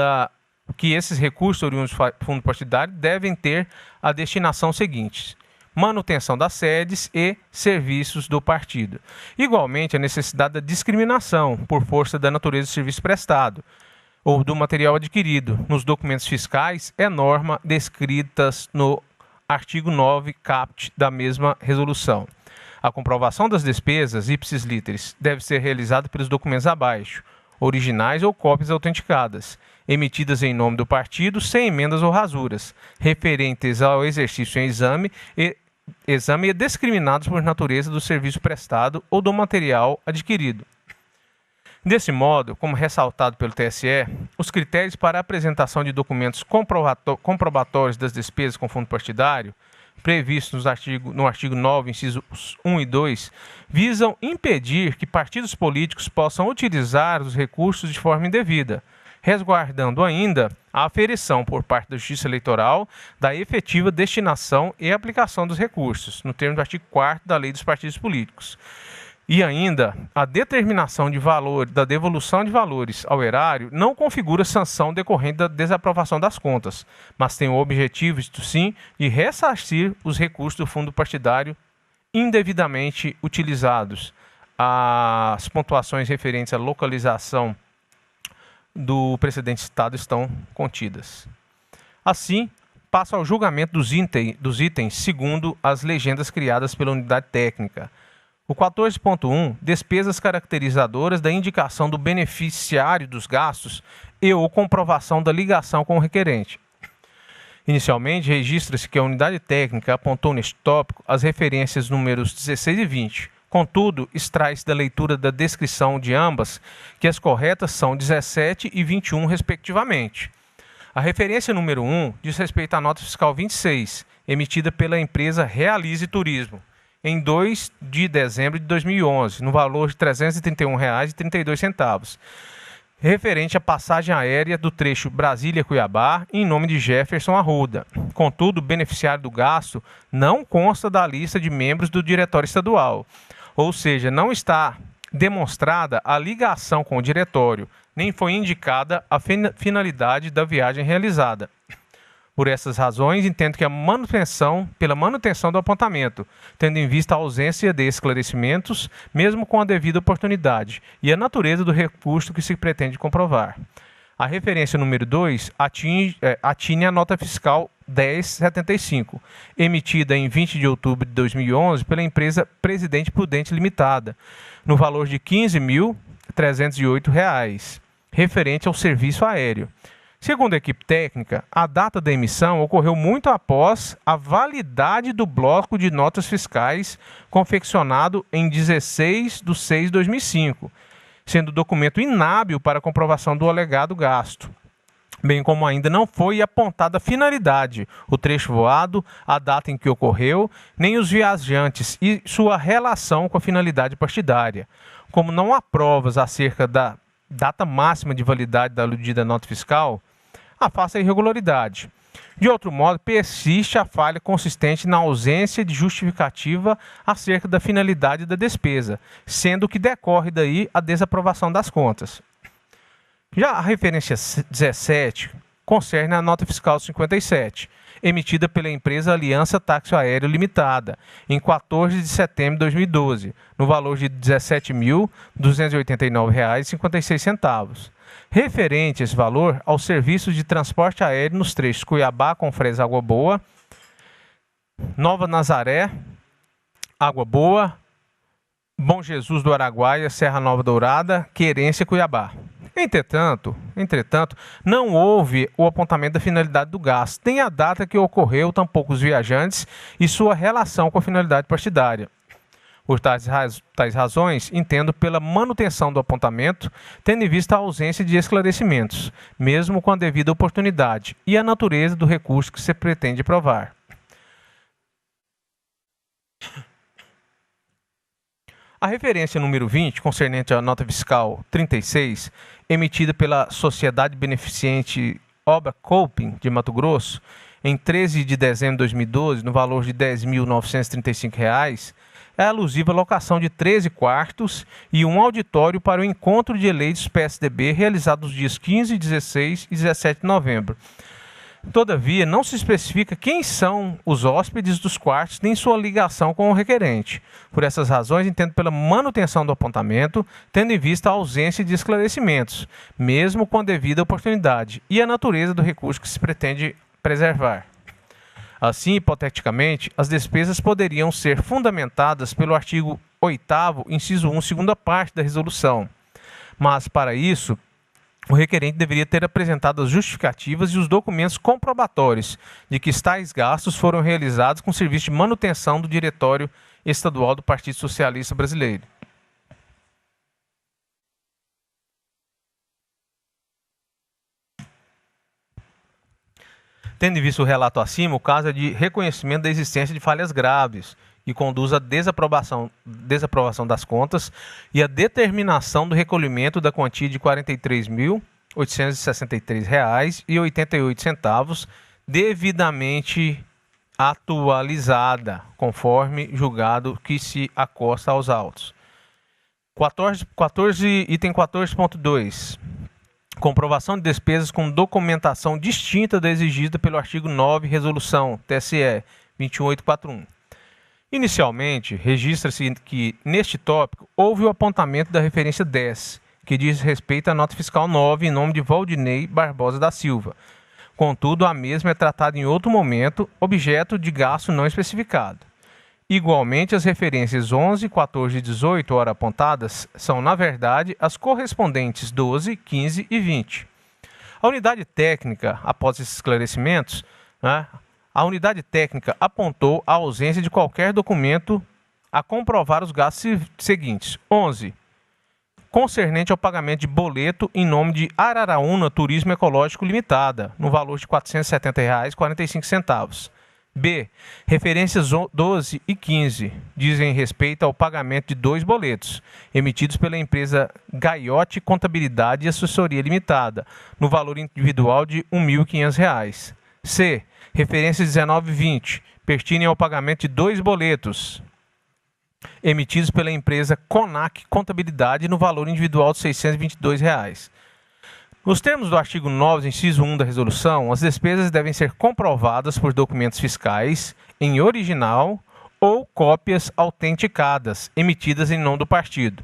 que esses recursos oriundos do fundo partidário devem ter a destinação seguinte: manutenção das sedes e serviços do partido. Igualmente, a necessidade da discriminação por força da natureza do serviço prestado ou do material adquirido nos documentos fiscais é norma descritas no artigo 9 caput da mesma resolução. A comprovação das despesas ipsis literis deve ser realizada pelos documentos abaixo, originais ou cópias autenticadas, emitidas em nome do partido, sem emendas ou rasuras, referentes ao exercício em exame e discriminados por natureza do serviço prestado ou do material adquirido. Desse modo, como ressaltado pelo TSE, os critérios para a apresentação de documentos comprobatórios das despesas com fundo partidário, previstos no artigo 9, incisos 1 e 2, visam impedir que partidos políticos possam utilizar os recursos de forma indevida, resguardando ainda a aferição por parte da Justiça Eleitoral da efetiva destinação e aplicação dos recursos, no termo do artigo 4º da Lei dos Partidos Políticos. E ainda, a determinação de valor da devolução de valores ao erário não configura sanção decorrente da desaprovação das contas, mas tem o objetivo, isto sim, de ressarcir os recursos do fundo partidário indevidamente utilizados. As pontuações referentes à localização do precedente citado estão contidas. Assim, passo ao julgamento dos itens segundo as legendas criadas pela unidade técnica. O 14.1, despesas caracterizadoras da indicação do beneficiário dos gastos e ou comprovação da ligação com o requerente. Inicialmente, registra-se que a unidade técnica apontou neste tópico as referências números 16 e 20. Contudo, extrai-se da leitura da descrição de ambas que as corretas são 17 e 21, respectivamente. A referência número 1 diz respeito à nota fiscal 26, emitida pela empresa Realize Turismo, em 2 de dezembro de 2011, no valor de R$ 331,32, referente à passagem aérea do trecho Brasília-Cuiabá, em nome de Jefferson Arruda. Contudo, o beneficiário do gasto não consta da lista de membros do Diretório Estadual, ou seja, não está demonstrada a ligação com o Diretório, nem foi indicada a finalidade da viagem realizada. Por essas razões, entendo que pela manutenção do apontamento, tendo em vista a ausência de esclarecimentos, mesmo com a devida oportunidade, e a natureza do recurso que se pretende comprovar. A referência número 2 atine a nota fiscal 1075, emitida em 20 de outubro de 2011 pela empresa Presidente Prudente Limitada, no valor de R$ 15.308, referente ao serviço aéreo. Segundo a equipe técnica, a data da emissão ocorreu muito após a validade do bloco de notas fiscais confeccionado em 16/6/2005, sendo o documento inábil para comprovação do alegado gasto, bem como ainda não foi apontada a finalidade, o trecho voado, a data em que ocorreu, nem os viajantes e sua relação com a finalidade partidária. Como não há provas acerca da data máxima de validade da aludida nota fiscal, afasta a irregularidade. De outro modo, persiste a falha consistente na ausência de justificativa acerca da finalidade da despesa, sendo que decorre daí a desaprovação das contas. Já a referência 17 concerne a nota fiscal 57, emitida pela empresa Aliança Táxi Aéreo Limitada, em 14 de setembro de 2012, no valor de R$ 17.289,56. Referente esse valor aos serviços de transporte aéreo nos trechos Cuiabá, Confresa, Água Boa, Nova Nazaré, Água Boa, Bom Jesus do Araguaia, Serra Nova Dourada, Querência, Cuiabá. Entretanto, não houve o apontamento da finalidade do gasto, nem a data que ocorreu, tampouco os viajantes e sua relação com a finalidade partidária. Por tais razões, entendo pela manutenção do apontamento, tendo em vista a ausência de esclarecimentos, mesmo com a devida oportunidade, e a natureza do recurso que se pretende provar. A referência número 20, concernente à nota fiscal 36, emitida pela Sociedade Beneficente Obra Coping de Mato Grosso, em 13 de dezembro de 2012, no valor de R$ 10.935, é alusiva à locação de 13 quartos e um auditório para o encontro de eleitos PSDB realizado nos dias 15, 16 e 17 de novembro. Todavia, não se especifica quem são os hóspedes dos quartos nem sua ligação com o requerente. Por essas razões, entendo pela manutenção do apontamento, tendo em vista a ausência de esclarecimentos, mesmo com a devida oportunidade, e a natureza do recurso que se pretende preservar. Assim, hipoteticamente, as despesas poderiam ser fundamentadas pelo artigo 8º, inciso 1, segunda parte da resolução. mas, para isso, o requerente deveria ter apresentado as justificativas e os documentos comprobatórios de que tais gastos foram realizados com serviço de manutenção do Diretório Estadual do Partido Socialista Brasileiro. Tendo em vista o relato acima, o caso é de reconhecimento da existência de falhas graves que conduz à desaprovação das contas e à determinação do recolhimento da quantia de R$ 43.863,88, devidamente atualizada, conforme julgado que se acosta aos autos. Item 14.2. Comprovação de despesas com documentação distinta da exigida pelo artigo 9, Resolução TSE 21841. Inicialmente, registra-se que, neste tópico, houve o apontamento da referência 10, que diz respeito à nota fiscal 9, em nome de Valdinei Barbosa da Silva. Contudo, a mesma é tratada em outro momento, objeto de gasto não especificado. Igualmente, as referências 11, 14 e 18, ora apontadas, são, na verdade, as correspondentes 12, 15 e 20. A unidade técnica, após esses esclarecimentos, a unidade técnica apontou a ausência de qualquer documento a comprovar os gastos seguintes. 11. Concernente ao pagamento de boleto em nome de Araraúna Turismo Ecológico Limitada, no valor de R$ 470,45. B. Referências 12 e 15 dizem respeito ao pagamento de 2 boletos, emitidos pela empresa Gaiote Contabilidade e Assessoria Limitada, no valor individual de R$ 1.500. C. Referências 19 e 20 pertinem ao pagamento de 2 boletos, emitidos pela empresa Conac Contabilidade, no valor individual de R$ 622. Nos termos do artigo 9, inciso 1 da resolução, as despesas devem ser comprovadas por documentos fiscais em original ou cópias autenticadas, emitidas em nome do partido.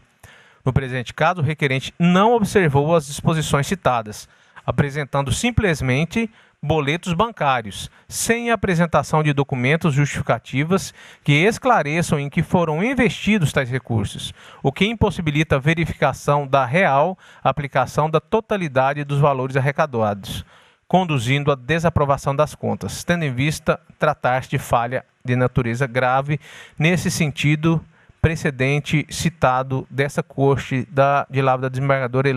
No presente caso, o requerente não observou as disposições citadas, apresentando simplesmente boletos bancários, sem a apresentação de documentos justificativas que esclareçam em que foram investidos tais recursos, o que impossibilita a verificação da real aplicação da totalidade dos valores arrecadados, conduzindo à desaprovação das contas, tendo em vista tratar-se de falha de natureza grave. Nesse sentido, precedente citado dessa corte de lá da desembargadora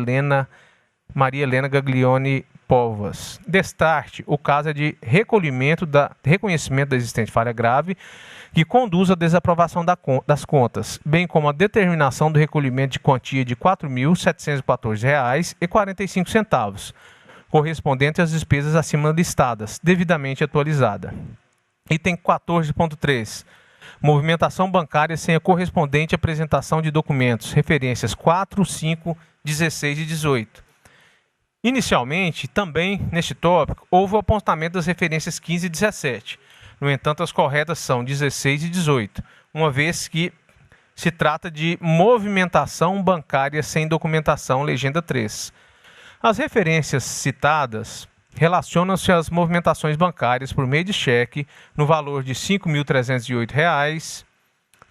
Maria Helena Gaglione Povas. Destarte, o caso é de reconhecimento da existente falha grave que conduz à desaprovação das contas, bem como a determinação do recolhimento de quantia de R$ 4.714,45, correspondente às despesas acima listadas, devidamente atualizada. Item 14.3. Movimentação bancária sem a correspondente apresentação de documentos, referências 4, 5, 16 e 18. Inicialmente, também neste tópico, houve o apontamento das referências 15 e 17. No entanto, as corretas são 16 e 18, uma vez que se trata de movimentação bancária sem documentação, legenda 3. As referências citadas relacionam-se às movimentações bancárias por meio de cheque no valor de R$ 5.308, R$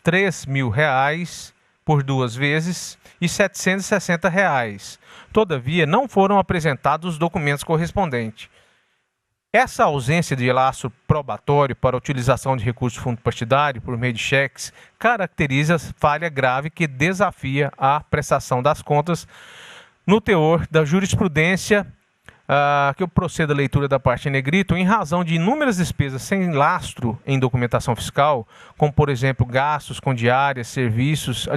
3.000 por 2 vezes e R$ 760. Todavia, não foram apresentados os documentos correspondentes. Essa ausência de laço probatório para a utilização de recursos do fundo partidário por meio de cheques caracteriza falha grave que desafia a prestação das contas no teor da jurisprudência que eu procedo a leitura da parte em negrito, em razão de inúmeras despesas sem lastro em documentação fiscal, como, por exemplo, gastos com diárias, serviços,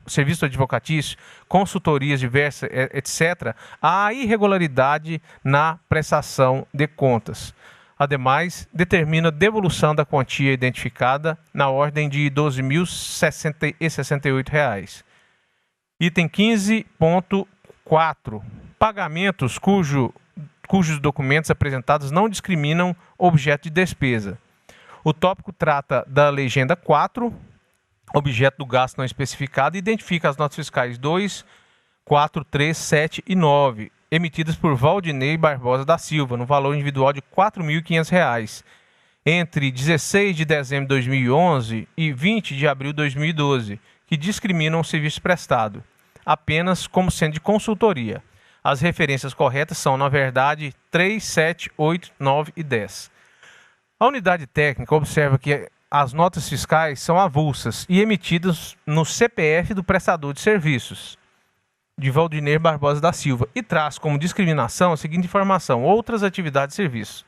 serviços advocatícios, consultorias diversas, etc., há irregularidade na prestação de contas. Ademais, determina a devolução da quantia identificada na ordem de R$ 12.068. Item 15.4. Pagamentos cujos documentos apresentados não discriminam objeto de despesa. O tópico trata da legenda 4, objeto do gasto não especificado, e identifica as notas fiscais 2, 4, 3, 7 e 9, emitidas por Valdinei Barbosa da Silva, no valor individual de R$ 4.500, entre 16 de dezembro de 2011 e 20 de abril de 2012, que discriminam o serviço prestado. apenas como sendo de consultoria. As referências corretas são, na verdade, 3, 7, 8, 9 e 10. A unidade técnica observa que as notas fiscais são avulsas e emitidas no CPF do prestador de serviços, de Valdinei Barbosa da Silva, e traz como discriminação a seguinte informação: outras atividades e serviços,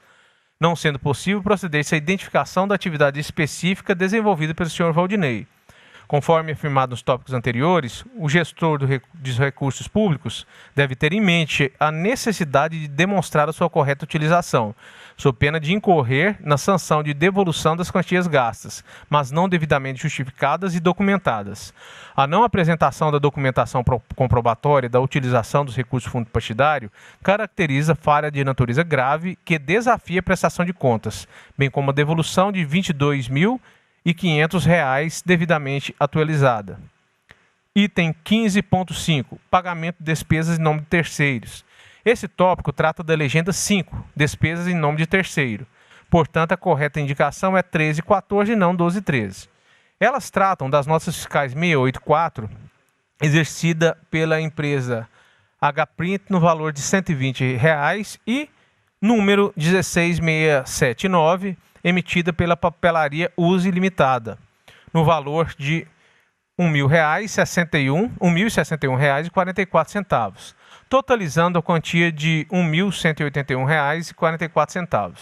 não sendo possível proceder-se à identificação da atividade específica desenvolvida pelo senhor Valdinei. Conforme afirmado nos tópicos anteriores, o gestor dos recursos públicos deve ter em mente a necessidade de demonstrar a sua correta utilização, sob pena de incorrer na sanção de devolução das quantias gastas, mas não devidamente justificadas e documentadas. A não apresentação da documentação comprobatória da utilização dos recursos do fundo partidário caracteriza falha de natureza grave que desafia a prestação de contas, bem como a devolução de R$ 22.500 devidamente atualizada. Item 15.5. Pagamento de despesas em nome de terceiros. Esse tópico trata da legenda 5, despesas em nome de terceiro. Portanto, a correta indicação é 13.14 e não 12.13. Elas tratam das notas fiscais 684, exercida pela empresa Hprint no valor de R$ 120 e número 16679, emitida pela papelaria Use Limitada, no valor de R$ 1.061,44, totalizando a quantia de R$ 1.181,44.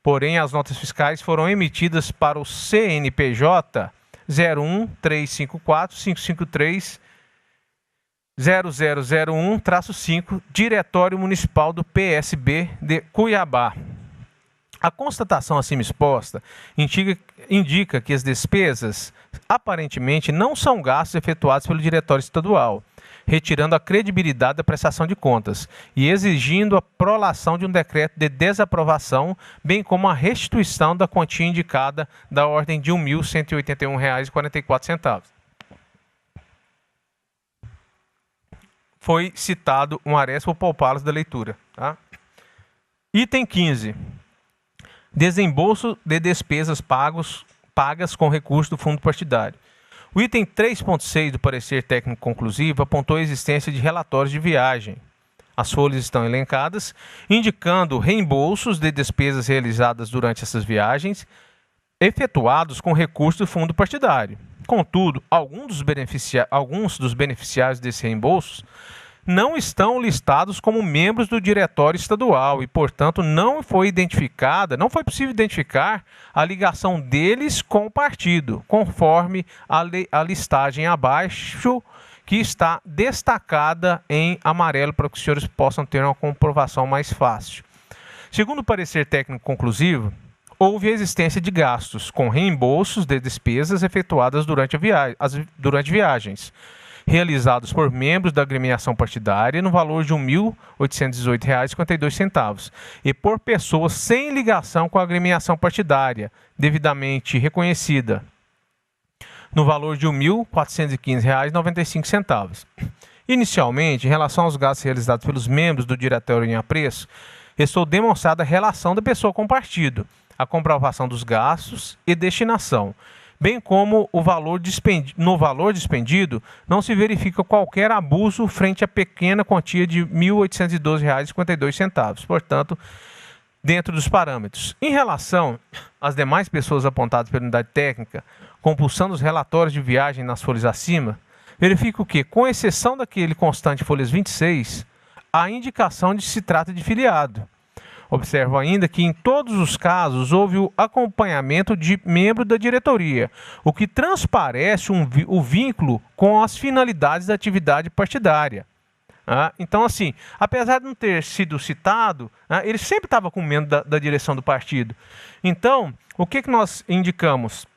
Porém, as notas fiscais foram emitidas para o CNPJ 01354-553-0001-5, Diretório Municipal do PSB de Cuiabá. A constatação acima exposta indica que as despesas aparentemente não são gastos efetuados pelo Diretório Estadual, retirando a credibilidade da prestação de contas e exigindo a prolação de um decreto de desaprovação, bem como a restituição da quantia indicada da ordem de R$ 1.181,44. Foi citado um aresto, vou poupá-los da leitura. Tá? Item 15. Desembolso de despesas pagas com recurso do fundo partidário. O item 3.6 do parecer técnico conclusivo apontou a existência de relatórios de viagem. As folhas estão elencadas, indicando reembolsos de despesas realizadas durante essas viagens, efetuados com recurso do fundo partidário. Contudo, alguns dos beneficiários desses reembolsos não estão listados como membros do Diretório Estadual e, portanto, não foi possível identificar a ligação deles com o partido, conforme a listagem abaixo, que está destacada em amarelo para que os senhores possam ter uma comprovação mais fácil. Segundo o parecer técnico conclusivo, houve a existência de gastos com reembolsos de despesas efetuadas durante viagens, realizados por membros da agremiação partidária no valor de R$ 1.818,52 e por pessoas sem ligação com a agremiação partidária, devidamente reconhecida, no valor de R$ 1.415,95. Inicialmente, em relação aos gastos realizados pelos membros do Diretório em apreço, restou demonstrada a relação da pessoa com o partido, a comprovação dos gastos e destinação, bem como no valor dispendido não se verifica qualquer abuso frente à pequena quantia de R$ 1.812,52, portanto, dentro dos parâmetros. Em relação às demais pessoas apontadas pela unidade técnica, compulsando os relatórios de viagem nas folhas acima, verifico que, com exceção daquele constante folhas 26, há indicação de que se trata de filiado. Observo ainda que em todos os casos houve o acompanhamento de membro da diretoria, o que transparece o vínculo com as finalidades da atividade partidária. Então, assim, apesar de não ter sido citado, ele sempre estava com membro da direção do partido. Então, o que nós indicamos?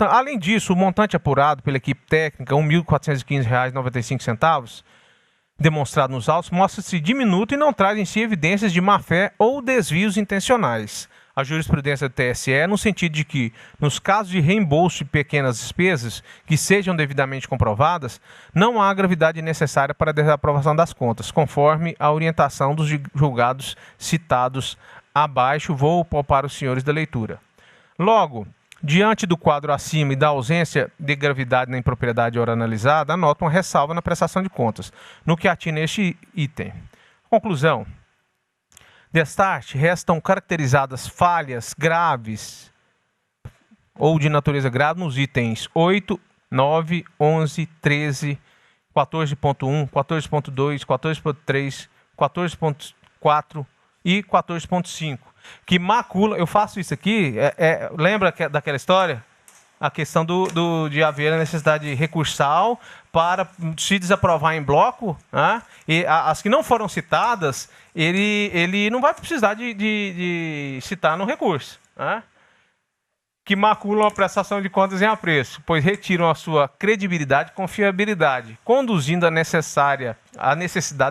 Além disso, o montante apurado pela equipe técnica, R$ 1.415,95, demonstrado nos autos, mostra-se diminuto e não traz em si evidências de má-fé ou desvios intencionais. A jurisprudência do TSE, no sentido de que, nos casos de reembolso de pequenas despesas que sejam devidamente comprovadas, não há gravidade necessária para a desaprovação das contas, conforme a orientação dos julgados citados abaixo. Vou poupar os senhores da leitura. Logo, Diante do quadro acima e da ausência de gravidade na impropriedade ora analisada, anota uma ressalva na prestação de contas, no que atina este item. Conclusão. Destarte, restam caracterizadas falhas graves ou de natureza grave nos itens 8, 9, 11, 13, 14.1, 14.2, 14.3, 14.4 e 14.5. Que macula, eu faço isso aqui, lembra daquela história? A questão de haver a necessidade recursal para se desaprovar em bloco, né? E as que não foram citadas, ele não vai precisar de citar no recurso, né? Que maculam a prestação de contas em apreço, pois retiram a sua credibilidade e confiabilidade, conduzindo a necessidade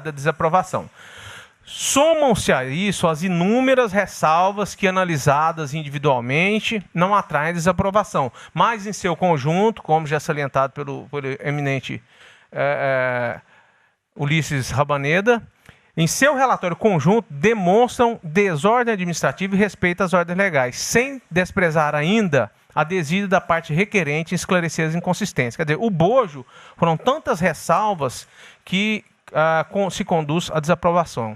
da desaprovação. Somam-se a isso as inúmeras ressalvas que, analisadas individualmente, não atraem desaprovação, mas em seu conjunto, como já salientado pelo eminente Ulisses Rabaneda, em seu relatório conjunto, demonstram desordem administrativa e respeito às ordens legais, sem desprezar ainda a desídia da parte requerente em esclarecer as inconsistências. Quer dizer, o bojo foram tantas ressalvas que se conduz à desaprovação.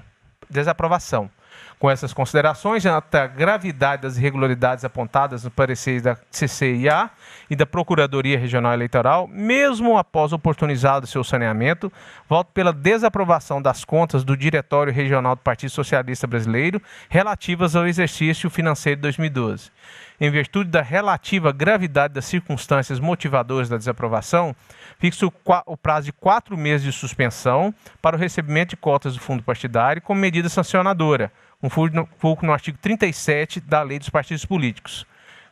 Com essas considerações, até a gravidade das irregularidades apontadas no parecer da CCIA e da Procuradoria Regional Eleitoral, mesmo após oportunizado seu saneamento, voto pela desaprovação das contas do Diretório Regional do Partido Socialista Brasileiro relativas ao exercício financeiro de 2012. Em virtude da relativa gravidade das circunstâncias motivadoras da desaprovação, fixo o prazo de 4 meses de suspensão para o recebimento de cotas do fundo partidário como medida sancionadora, um fulcro no artigo 37 da Lei dos Partidos Políticos,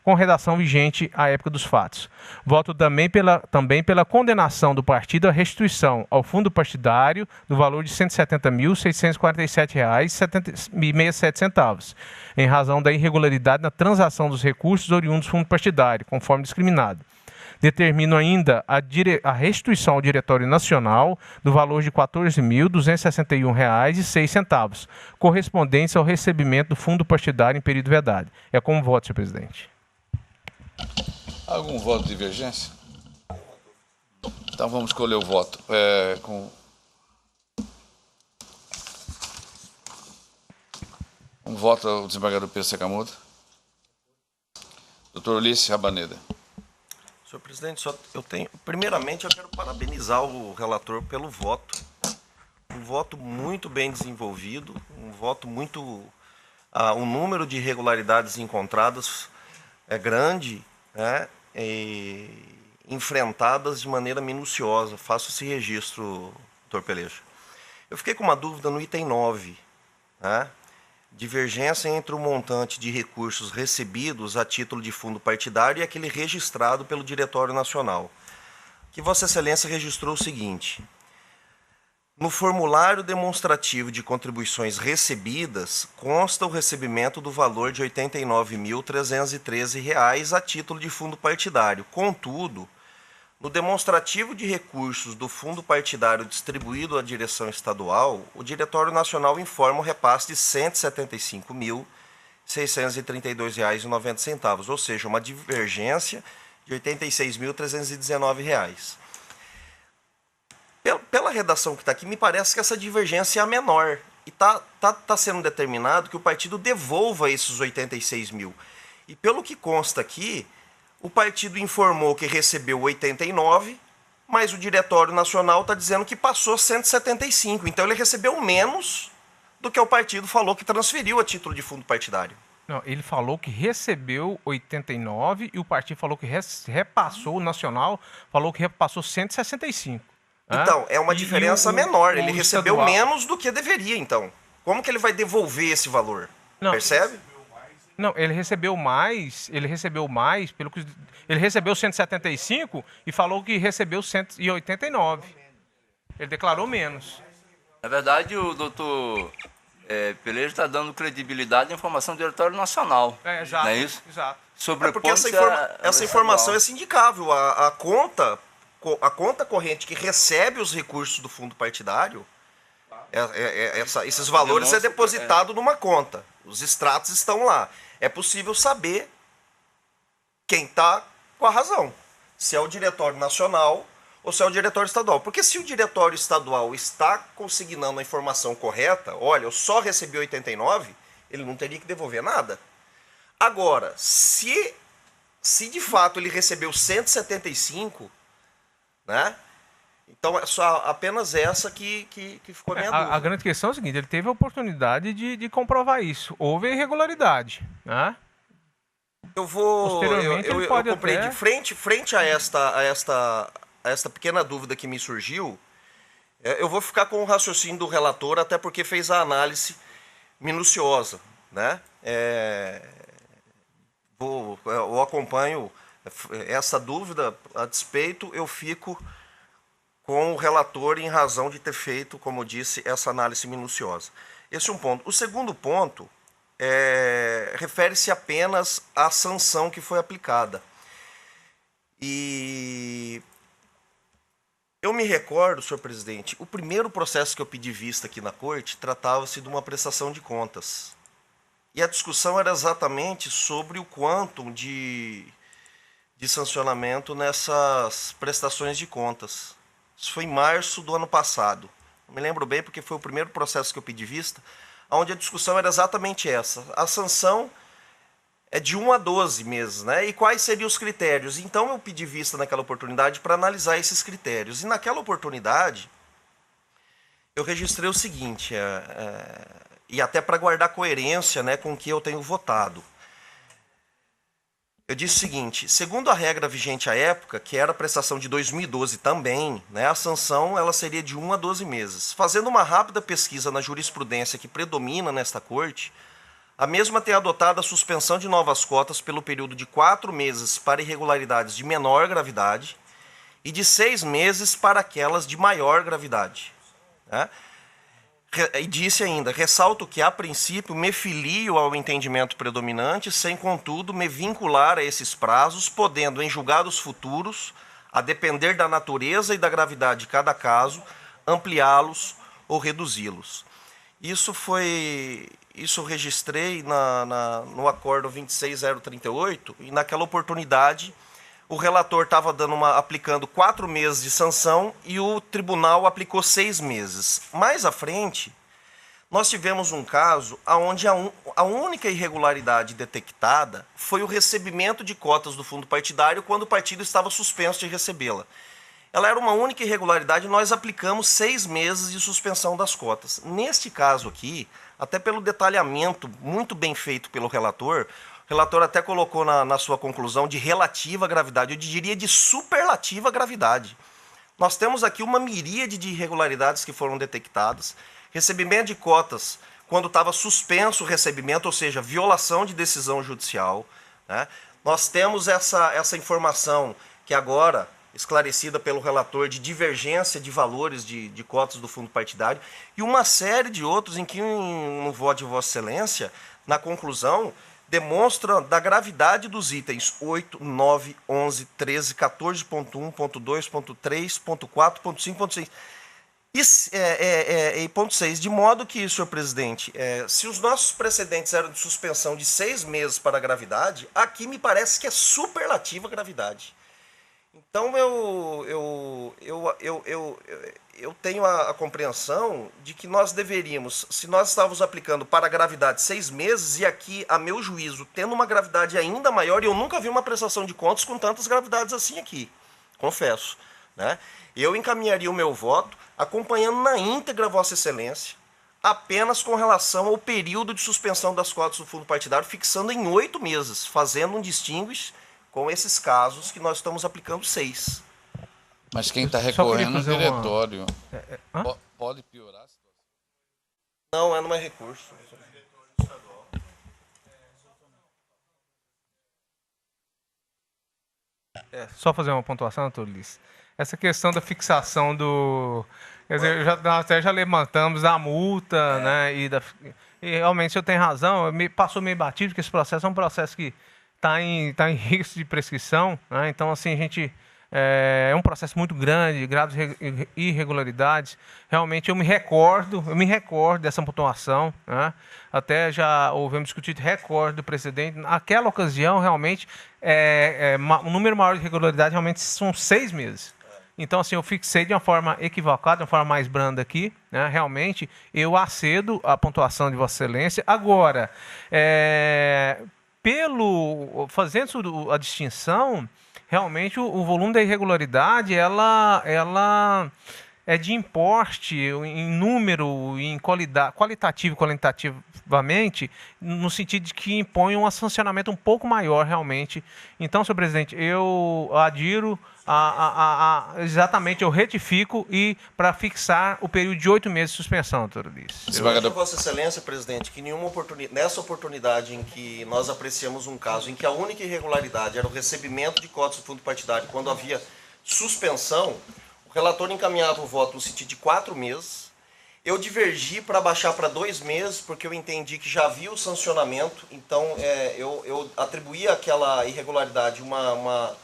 com redação vigente à época dos fatos. Voto também pela condenação do partido à restituição ao fundo partidário do valor de R$ 170.647,67, em razão da irregularidade na transação dos recursos oriundos do fundo partidário, conforme discriminado. Determino ainda a restituição ao Diretório Nacional do valor de R$ 14.261,06, correspondentes ao recebimento do fundo partidário em período vedado. É como voto, senhor presidente. Algum voto de divergência? Então vamos escolher o voto. Um voto ao desembargador Pedro Sakamoto. Doutor Ulisses Rabaneda. Senhor presidente, primeiramente eu quero parabenizar o relator pelo voto. Um voto muito bem desenvolvido, um voto muito... o número de irregularidades encontradas é grande, né? E enfrentadas de maneira minuciosa. Faço esse registro, doutor Peleja. Eu fiquei com uma dúvida no item 9, né? Divergência entre o montante de recursos recebidos a título de fundo partidário e aquele registrado pelo Diretório Nacional. Que Vossa Excelência registrou o seguinte: no formulário demonstrativo de contribuições recebidas, consta o recebimento do valor de R$ 89.313 a título de fundo partidário. Contudo, no demonstrativo de recursos do fundo partidário distribuído à direção estadual, o Diretório Nacional informa o repasse de R$ 175.632,90, ou seja, uma divergência de R$ 86.319. Pela redação que está aqui, me parece que essa divergência é a menor. E está sendo determinado que o partido devolva esses 86 mil. E pelo que consta aqui, o partido informou que recebeu 89, mas o Diretório Nacional está dizendo que passou 175. Então ele recebeu menos do que o partido falou que transferiu a título de fundo partidário. Não, ele falou que recebeu 89 e o partido falou que repassou, o Nacional falou que repassou 165. Então, é uma diferença menor. Ele recebeu menos do que deveria, então. Como que ele vai devolver esse valor? Não, percebe? Não, ele recebeu mais, pelo que ele recebeu 175 e falou que recebeu 189. Ele declarou menos. Na verdade, o doutor Peleja está dando credibilidade à informação do Diretório Nacional. Exato. Não é isso? Exato. Porque essa informação é sindicável. A conta corrente que recebe os recursos do fundo partidário, esses valores é depositado numa conta. Os extratos estão lá. É possível saber quem está com a razão. Se é o diretório nacional ou se é o diretório estadual. Porque se o diretório estadual está consignando a informação correta, olha, eu só recebi 89, ele não teria que devolver nada. Agora, se de fato ele recebeu 175, né? Então é só apenas essa que ficou a minha dúvida. A grande questão é o seguinte, ele teve a oportunidade de comprovar isso. Houve irregularidade, né? Eu compreendi. Até... Frente a esta pequena dúvida que me surgiu, eu vou ficar com o raciocínio do relator, até porque fez a análise minuciosa, né? Eu acompanho essa dúvida, a despeito, eu fico com o relator em razão de ter feito, como eu disse, essa análise minuciosa. Esse é um ponto. O segundo ponto refere-se apenas à sanção que foi aplicada. E eu me recordo, senhor presidinte, o primeiro processo que eu pedi vista aqui na corte tratava-se de uma prestação de contas. E a discussão era exatamente sobre o quantum de sancionamento nessas prestações de contas. Isso foi em março do ano passado. Não me lembro bem porque foi o primeiro processo que eu pedi vista, onde a discussão era exatamente essa. A sanção é de 1 a 12 meses, né? E quais seriam os critérios? Então eu pedi vista naquela oportunidade para analisar esses critérios. E naquela oportunidade eu registrei o seguinte, e até para guardar coerência, né, com o que eu tenho votado. Eu disse o seguinte, segundo a regra vigente à época, que era a prestação de 2012 também, né, a sanção ela seria de 1 a 12 meses. Fazendo uma rápida pesquisa na jurisprudência que predomina nesta corte, a mesma tem adotado a suspensão de novas cotas pelo período de 4 meses para irregularidades de menor gravidade e de 6 meses para aquelas de maior gravidade, né? E disse ainda, ressalto que, a princípio, me filio ao entendimento predominante, sem, contudo, me vincular a esses prazos, podendo, em julgados futuros, a depender da natureza e da gravidade de cada caso, ampliá-los ou reduzi-los. Isso eu registrei no acordo 26038, e naquela oportunidade o relator estava aplicando 4 meses de sanção e o tribunal aplicou 6 meses. Mais à frente, nós tivemos um caso onde a única irregularidade detectada foi o recebimento de cotas do fundo partidário quando o partido estava suspenso de recebê-la. Ela era uma única irregularidade e nós aplicamos 6 meses de suspensão das cotas. Neste caso aqui, até pelo detalhamento muito bem feito pelo relator, o relator até colocou na sua conclusão de relativa gravidade, eu diria de superlativa gravidade. Nós temos aqui uma miríade de irregularidades que foram detectadas, recebimento de cotas quando estava suspenso o recebimento, ou seja, violação de decisão judicial, né? Nós temos essa informação que agora, esclarecida pelo relator, de divergência de valores de cotas do fundo partidário, e uma série de outros em que, no voto de Vossa Excelência, na conclusão, demonstra da gravidade dos itens 8, 9, 11, 13, 14.1, ponto 2, ponto 3, ponto 4, ponto 5, ponto 6. E ponto 6, de modo que, senhor presidente, se os nossos precedentes eram de suspensão de 6 meses para a gravidade, aqui me parece que é superlativa a gravidade. Então eu tenho a compreensão de que nós deveríamos, se nós estávamos aplicando para a gravidade 6 meses, e aqui, a meu juízo, tendo uma gravidade ainda maior, e eu nunca vi uma prestação de contas com tantas gravidades assim aqui, confesso, né? Eu encaminharia o meu voto acompanhando na íntegra Vossa Excelência, apenas com relação ao período de suspensão das cotas do fundo partidário, fixando em 8 meses, fazendo um distinguish com esses casos que nós estamos aplicando 6. Mas quem está recorrendo no diretório pode piorar a situação? Não, não é recurso. Só fazer uma pontuação, doutor Ulisses. Essa questão da fixação do... Quer dizer, nós até já levantamos a multa, né? E realmente o senhor tem razão, passou meio batido, porque esse processo é um processo que está em risco de prescrição, né? Então, assim, a gente É um processo muito grande, graves irregularidades. Realmente eu me recordo dessa pontuação, né? Até já ouvimos discutido recorde do precedente. Naquela ocasião, realmente, o número maior de irregularidades realmente são 6 meses. Então, assim, eu fixei de uma forma equivocada, de uma forma mais branda aqui, né? Realmente, eu acedo a pontuação de Vossa Excelência. Agora, fazendo a distinção, realmente o volume da irregularidade, ela é de importe, em número, em qualidade, qualitativo e qualitativamente, no sentido de que impõe um sancionamento um pouco maior, realmente. Então, senhor presidente, eu adiro exatamente, eu retifico e para fixar o período de 8 meses de suspensão, doutor Ulisses. Eu acho, Vossa Excelência, presidente, que nessa oportunidade em que nós apreciamos um caso em que a única irregularidade era o recebimento de cotas do fundo partidário, quando havia suspensão, o relator encaminhava o voto no sentido de 4 meses. Eu divergi para baixar para 2 meses, porque eu entendi que já havia o sancionamento, então eu atribuí àquela irregularidade uma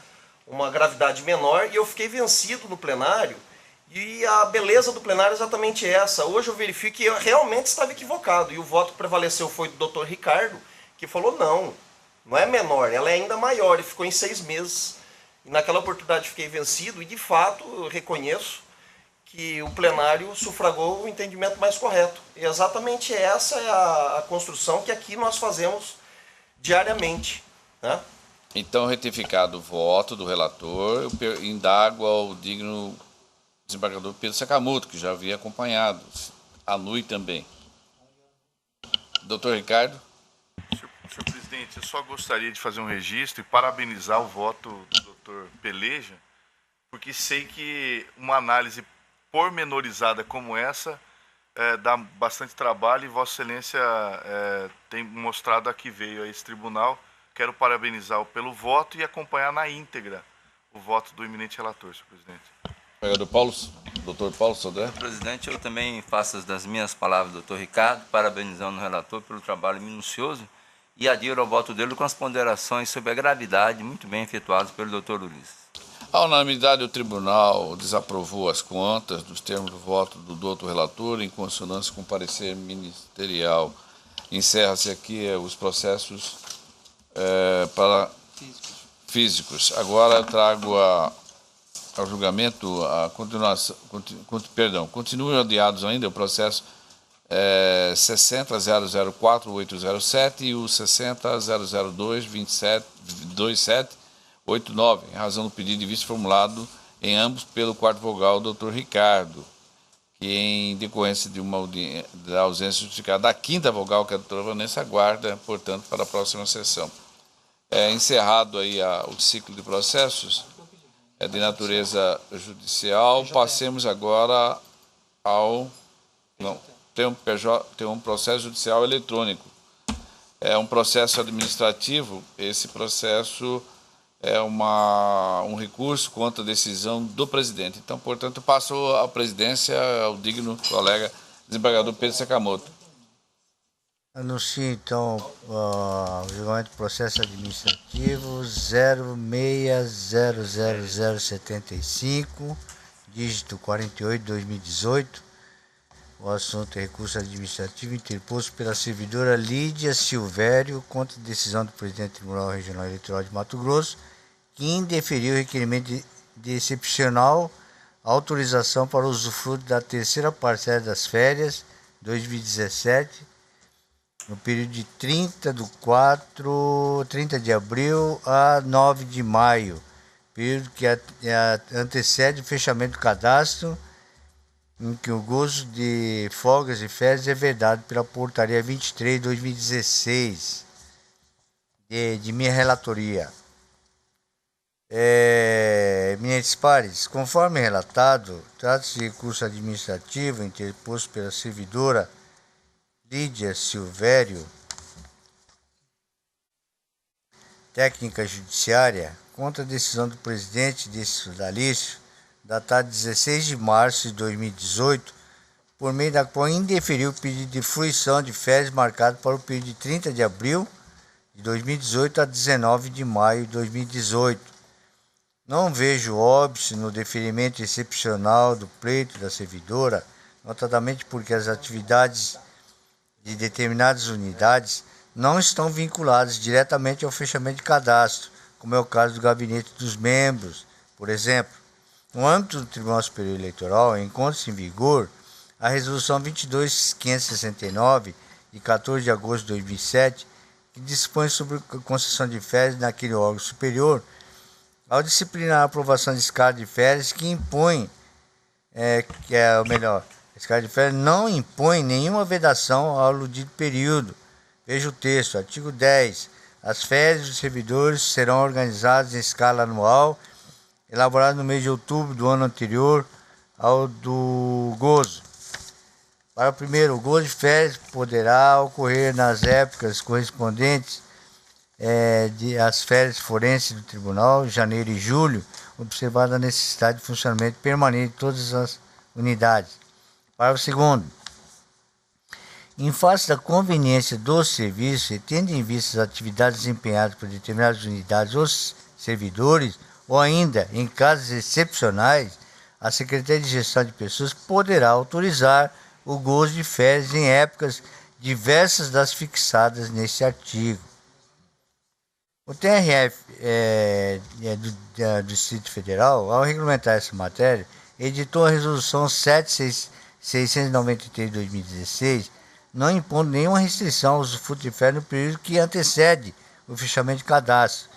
gravidade menor, e eu fiquei vencido no plenário, e a beleza do plenário é exatamente essa. Hoje eu verifico que eu realmente estava equivocado, e o voto que prevaleceu foi do doutor Ricardo, que falou não é menor, ela é ainda maior, e ficou em 6 meses. E naquela oportunidade fiquei vencido, e de fato eu reconheço que o plenário sufragou o entendimento mais correto. E exatamente essa é a construção que aqui nós fazemos diariamente, né? Então, retificado o voto do relator, eu indago ao digno desembargador Pedro Sakamoto, que já havia acompanhado, a NUI também. Doutor Ricardo. Senhor presidente, eu só gostaria de fazer um registro e parabenizar o voto do doutor Peleja, porque sei que uma análise pormenorizada como essa dá bastante trabalho, e Vossa Excelência tem mostrado a que veio a esse tribunal. Quero parabenizá-lo pelo voto e acompanhar na íntegra o voto do eminente relator, senhor presidente. Doutor Paulo Sodré. Senhor presidente, eu também faço das minhas palavras do doutor Ricardo, parabenizando o relator pelo trabalho minucioso e adiro ao voto dele com as ponderações sobre a gravidade muito bem efetuadas pelo doutor Ulisses. A unanimidade, o tribunal desaprovou as contas nos termos do voto do doutor relator, em consonância com o parecer ministerial. Encerra-se aqui os processos para físicos. Agora eu trago ao julgamento a continuação, continuam adiados ainda o processo 60.004.807 e o 60.002.27.89, em razão do pedido de vista formulado em ambos pelo quarto vogal, doutor Ricardo, que em decorrência da ausência justificada da quinta vogal, que é a doutora Vanessa, aguarda, portanto, para a próxima sessão. Encerrado aí o ciclo de processos de natureza judicial, passemos agora tem um processo judicial eletrônico. É um processo administrativo. Esse processo é um recurso contra a decisão do presidente. Então, portanto, passo a presidência ao digno colega desembargador Pedro Sakamoto. Anuncio, então, o julgamento do processo administrativo 06000075, dígito 48/2018. O assunto é recurso administrativo interposto pela servidora Lídia Silvério contra a decisão do presidente do Tribunal Regional Eleitoral de Mato Grosso, que indeferiu o requerimento de excepcional autorização para o usufruto da terceira parcela das férias 2017, no período de 30 de abril a 9 de maio, período que antecede o fechamento do cadastro, em que o gozo de folgas e férias é vedado pela portaria 23/2016, de minha relatoria. Eminentes pares, conforme relatado, trata-se de recurso administrativo interposto pela servidora Lídia Silvério, técnica judiciária, contra a decisão do presidente desse sodalício, datada 16 de março de 2018, por meio da qual indeferiu o pedido de fruição de férias marcado para o período de 30 de abril de 2018 a 19 de maio de 2018, Não vejo óbice no deferimento excepcional do pleito da servidora, notadamente porque as atividades de determinadas unidades não estão vinculadas diretamente ao fechamento de cadastro, como é o caso do gabinete dos membros, por exemplo. No âmbito do Tribunal Superior Eleitoral, encontra-se em vigor a Resolução 22.569, de 14 de agosto de 2007, que dispõe sobre a concessão de férias naquele órgão superior, ao disciplinar a aprovação de escala de férias que impõe, a escala de férias não impõe nenhuma vedação ao aludido período. Veja o texto, artigo 10. As férias dos servidores serão organizadas em escala anual, elaborada no mês de outubro do ano anterior ao do gozo. Para o primeiro, o gozo de férias poderá ocorrer nas épocas correspondentes às férias forenses do tribunal, janeiro e julho, observada a necessidade de funcionamento permanente de todas as unidades. Para o segundo, em face da conveniência do serviço e tendo em vista as atividades desempenhadas por determinadas unidades ou servidores, ou ainda, em casos excepcionais, a Secretaria de Gestão de Pessoas poderá autorizar o gozo de férias em épocas diversas das fixadas neste artigo. O TRF do Distrito Federal, ao regulamentar essa matéria, editou a Resolução 7693 de 2016, não impondo nenhuma restrição ao usufruto de férias no período que antecede o fechamento de cadastro,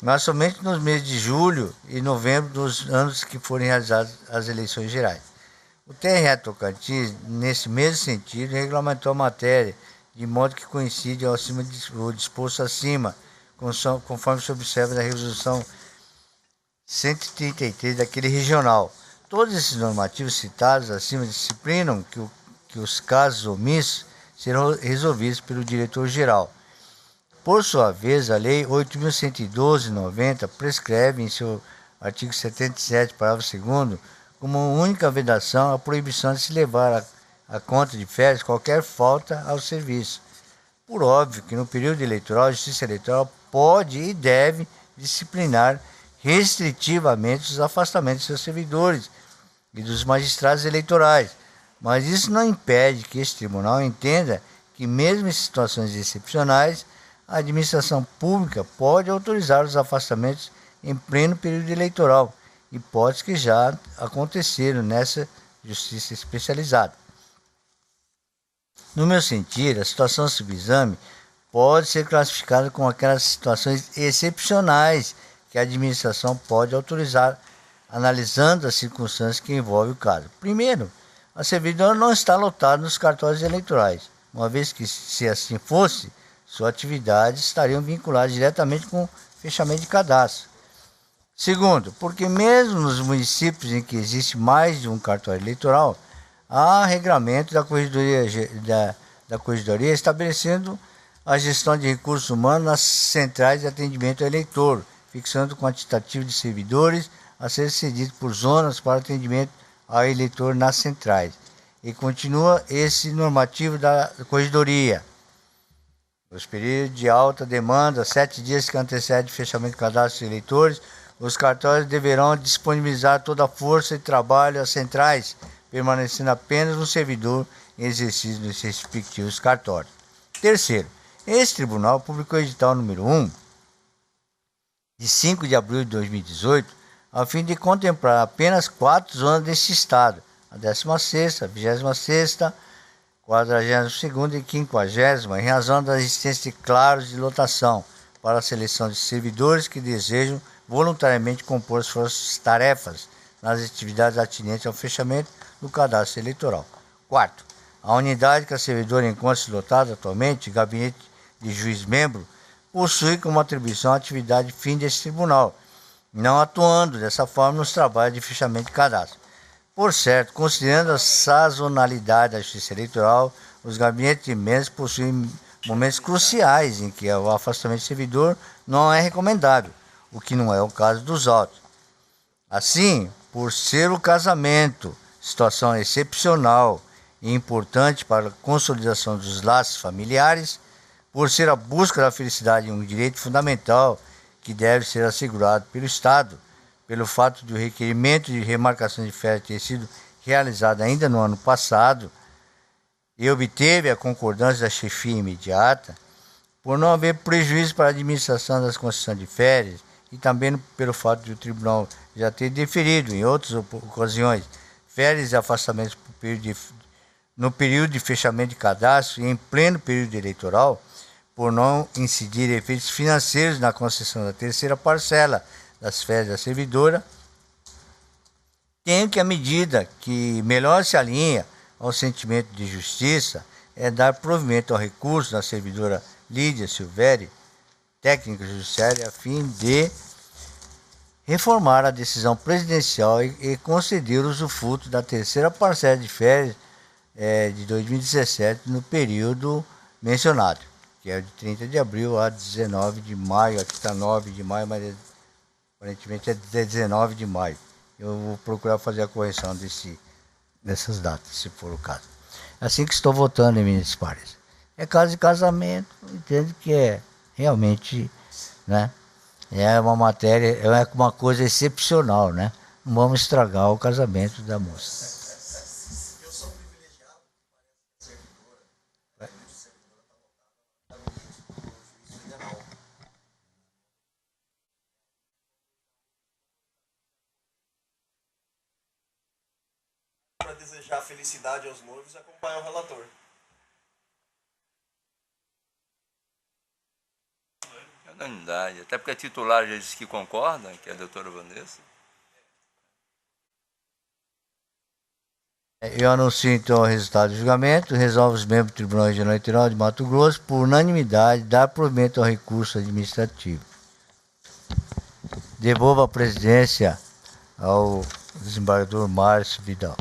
mas somente nos meses de julho e novembro dos anos que forem realizadas as eleições gerais. O TRE Tocantins, nesse mesmo sentido, regulamentou a matéria, de modo que coincide o disposto acima, conforme se observa na Resolução 133 daquele regional. Todos esses normativos citados acima disciplinam que os casos omissos serão resolvidos pelo diretor-geral. Por sua vez, a Lei 8.112/90 prescreve, em seu artigo 77, parágrafo 2º, como única vedação a proibição de se levar a conta de férias qualquer falta ao serviço. Por óbvio que no período eleitoral, a Justiça Eleitoral pode e deve disciplinar restritivamente os afastamentos de seus servidores e dos magistrados eleitorais, mas isso não impede que este tribunal entenda que, mesmo em situações excepcionais, a administração pública pode autorizar os afastamentos em pleno período eleitoral, hipóteses que já aconteceram nessa justiça especializada. No meu sentir, a situação subexame pode ser classificada como aquelas situações excepcionais que a administração pode autorizar, analisando as circunstâncias que envolvem o caso. Primeiro, a servidora não está lotada nos cartórios eleitorais, uma vez que, se assim fosse, suas atividades estariam vinculadas diretamente com o fechamento de cadastro. Segundo, porque mesmo nos municípios em que existe mais de um cartório eleitoral, há regramento da Corregedoria estabelecendo a gestão de recursos humanos nas centrais de atendimento ao eleitor, fixando o quantitativo de servidores a ser cedido por zonas para atendimento ao eleitor nas centrais. E continua esse normativo da Corregedoria. Nos períodos de alta demanda, 7 dias que antecedem o fechamento do cadastro de eleitores, os cartórios deverão disponibilizar toda a força de trabalho às centrais, permanecendo apenas um servidor em exercício dos respectivos cartórios. Terceiro, esse tribunal publicou o edital número 1, de 5 de abril de 2018, a fim de contemplar apenas 4 zonas deste estado, a 16ª, a 26ª, 42ª e 50ª, em razão da existência de claros de lotação para a seleção de servidores que desejam voluntariamente compor as suas tarefas nas atividades atinentes ao fechamento do cadastro eleitoral. Quarto, a unidade que a servidora encontra-se lotada atualmente, gabinete de juiz-membro, possui como atribuição a atividade fim desse tribunal, não atuando dessa forma nos trabalhos de fechamento de cadastro. Por certo, considerando a sazonalidade da justiça eleitoral, os gabinetes de membros possuem momentos cruciais em que o afastamento de servidor não é recomendável, o que não é o caso dos autos. Assim, por ser o casamento situação excepcional e importante para a consolidação dos laços familiares, por ser a busca da felicidade um direito fundamental que deve ser assegurado pelo Estado, pelo fato de o requerimento de remarcação de férias ter sido realizado ainda no ano passado e obteve a concordância da chefia imediata, por não haver prejuízo para a administração das concessões de férias e também pelo fato de o tribunal já ter deferido em outras ocasiões férias e afastamentos no período de fechamento de cadastro e em pleno período eleitoral, por não incidir efeitos financeiros na concessão da terceira parcela das férias da servidora, tenho que a medida que melhor se alinha ao sentimento de justiça é dar provimento ao recurso da servidora Lídia Silvério, técnica judiciária, a fim de reformar a decisão presidencial e conceder o usufruto da terceira parcela de férias de 2017 no período mencionado, que é de 30 de abril a 19 de maio. Aqui está 9 de maio, mas aparentemente é 19 de maio. Eu vou procurar fazer a correção dessas datas, se for o caso. É assim que estou votando, eminentes pares. É caso de casamento, entendo que é realmente, né, é uma matéria, é uma coisa excepcional, né? Não vamos estragar o casamento da moça. Para desejar felicidade aos noivos, acompanha o relator. Unanimidade, até porque a titular já disse que concorda, que é a doutora Vanessa. Eu anuncio então o resultado do julgamento. Resolve os membros do Tribunal Regional Eleitoral de Mato Grosso, por unanimidade, dar provimento ao recurso administrativo. Devolvo a presidência ao desembargador Márcio Vidal.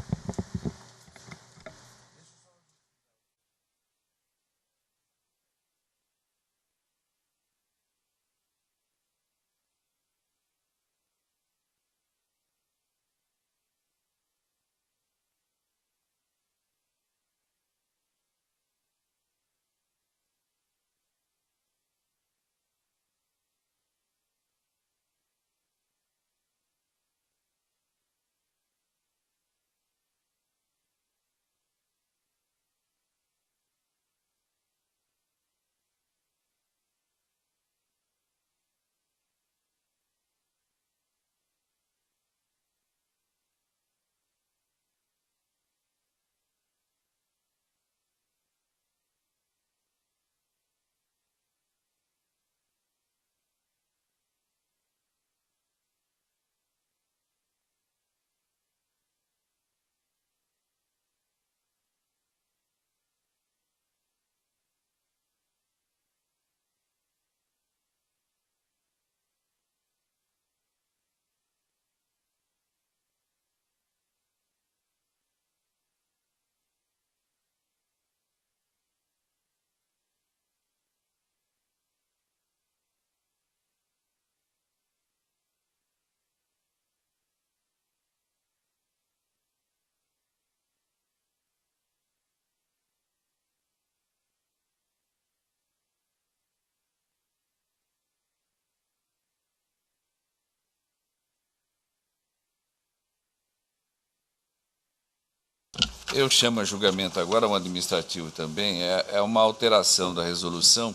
Eu chamo a julgamento agora, um administrativo também, é uma alteração da resolução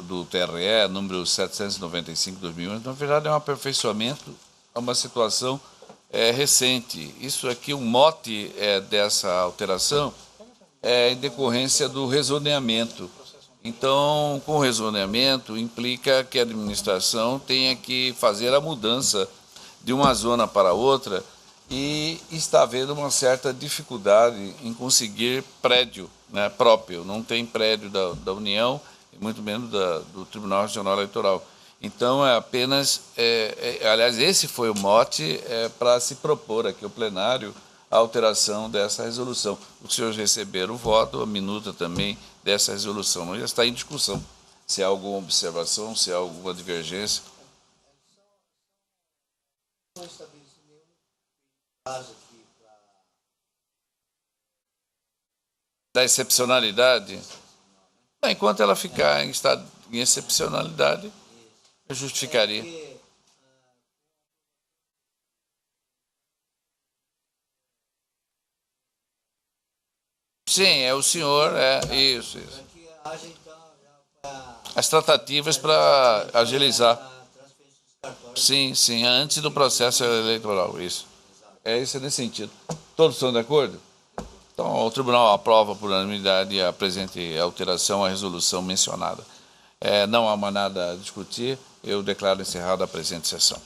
do TRE, número 795/2011. Na verdade, é um aperfeiçoamento a uma situação recente. Isso aqui, um mote dessa alteração é em decorrência do rezoneamento. Então, com o rezoneamento, implica que a administração tenha que fazer a mudança de uma zona para outra, e está havendo uma certa dificuldade em conseguir prédio, né, próprio. Não tem prédio da União, e muito menos do Tribunal Regional Eleitoral. Então, é apenas... aliás, esse foi o mote para se propor aqui ao plenário a alteração dessa resolução. Os senhores receberam o voto, a minuta também dessa resolução. Mas já está em discussão. Se há alguma observação, se há alguma divergência. Da excepcionalidade, enquanto ela ficar em estado de excepcionalidade, eu justificaria. Sim, é o senhor, isso. As tratativas para agilizar. Sim, antes do processo eleitoral, isso. Isso nesse sentido. Todos estão de acordo? Então, o tribunal aprova por unanimidade a presente alteração à resolução mencionada. Não há mais nada a discutir, eu declaro encerrada a presente sessão.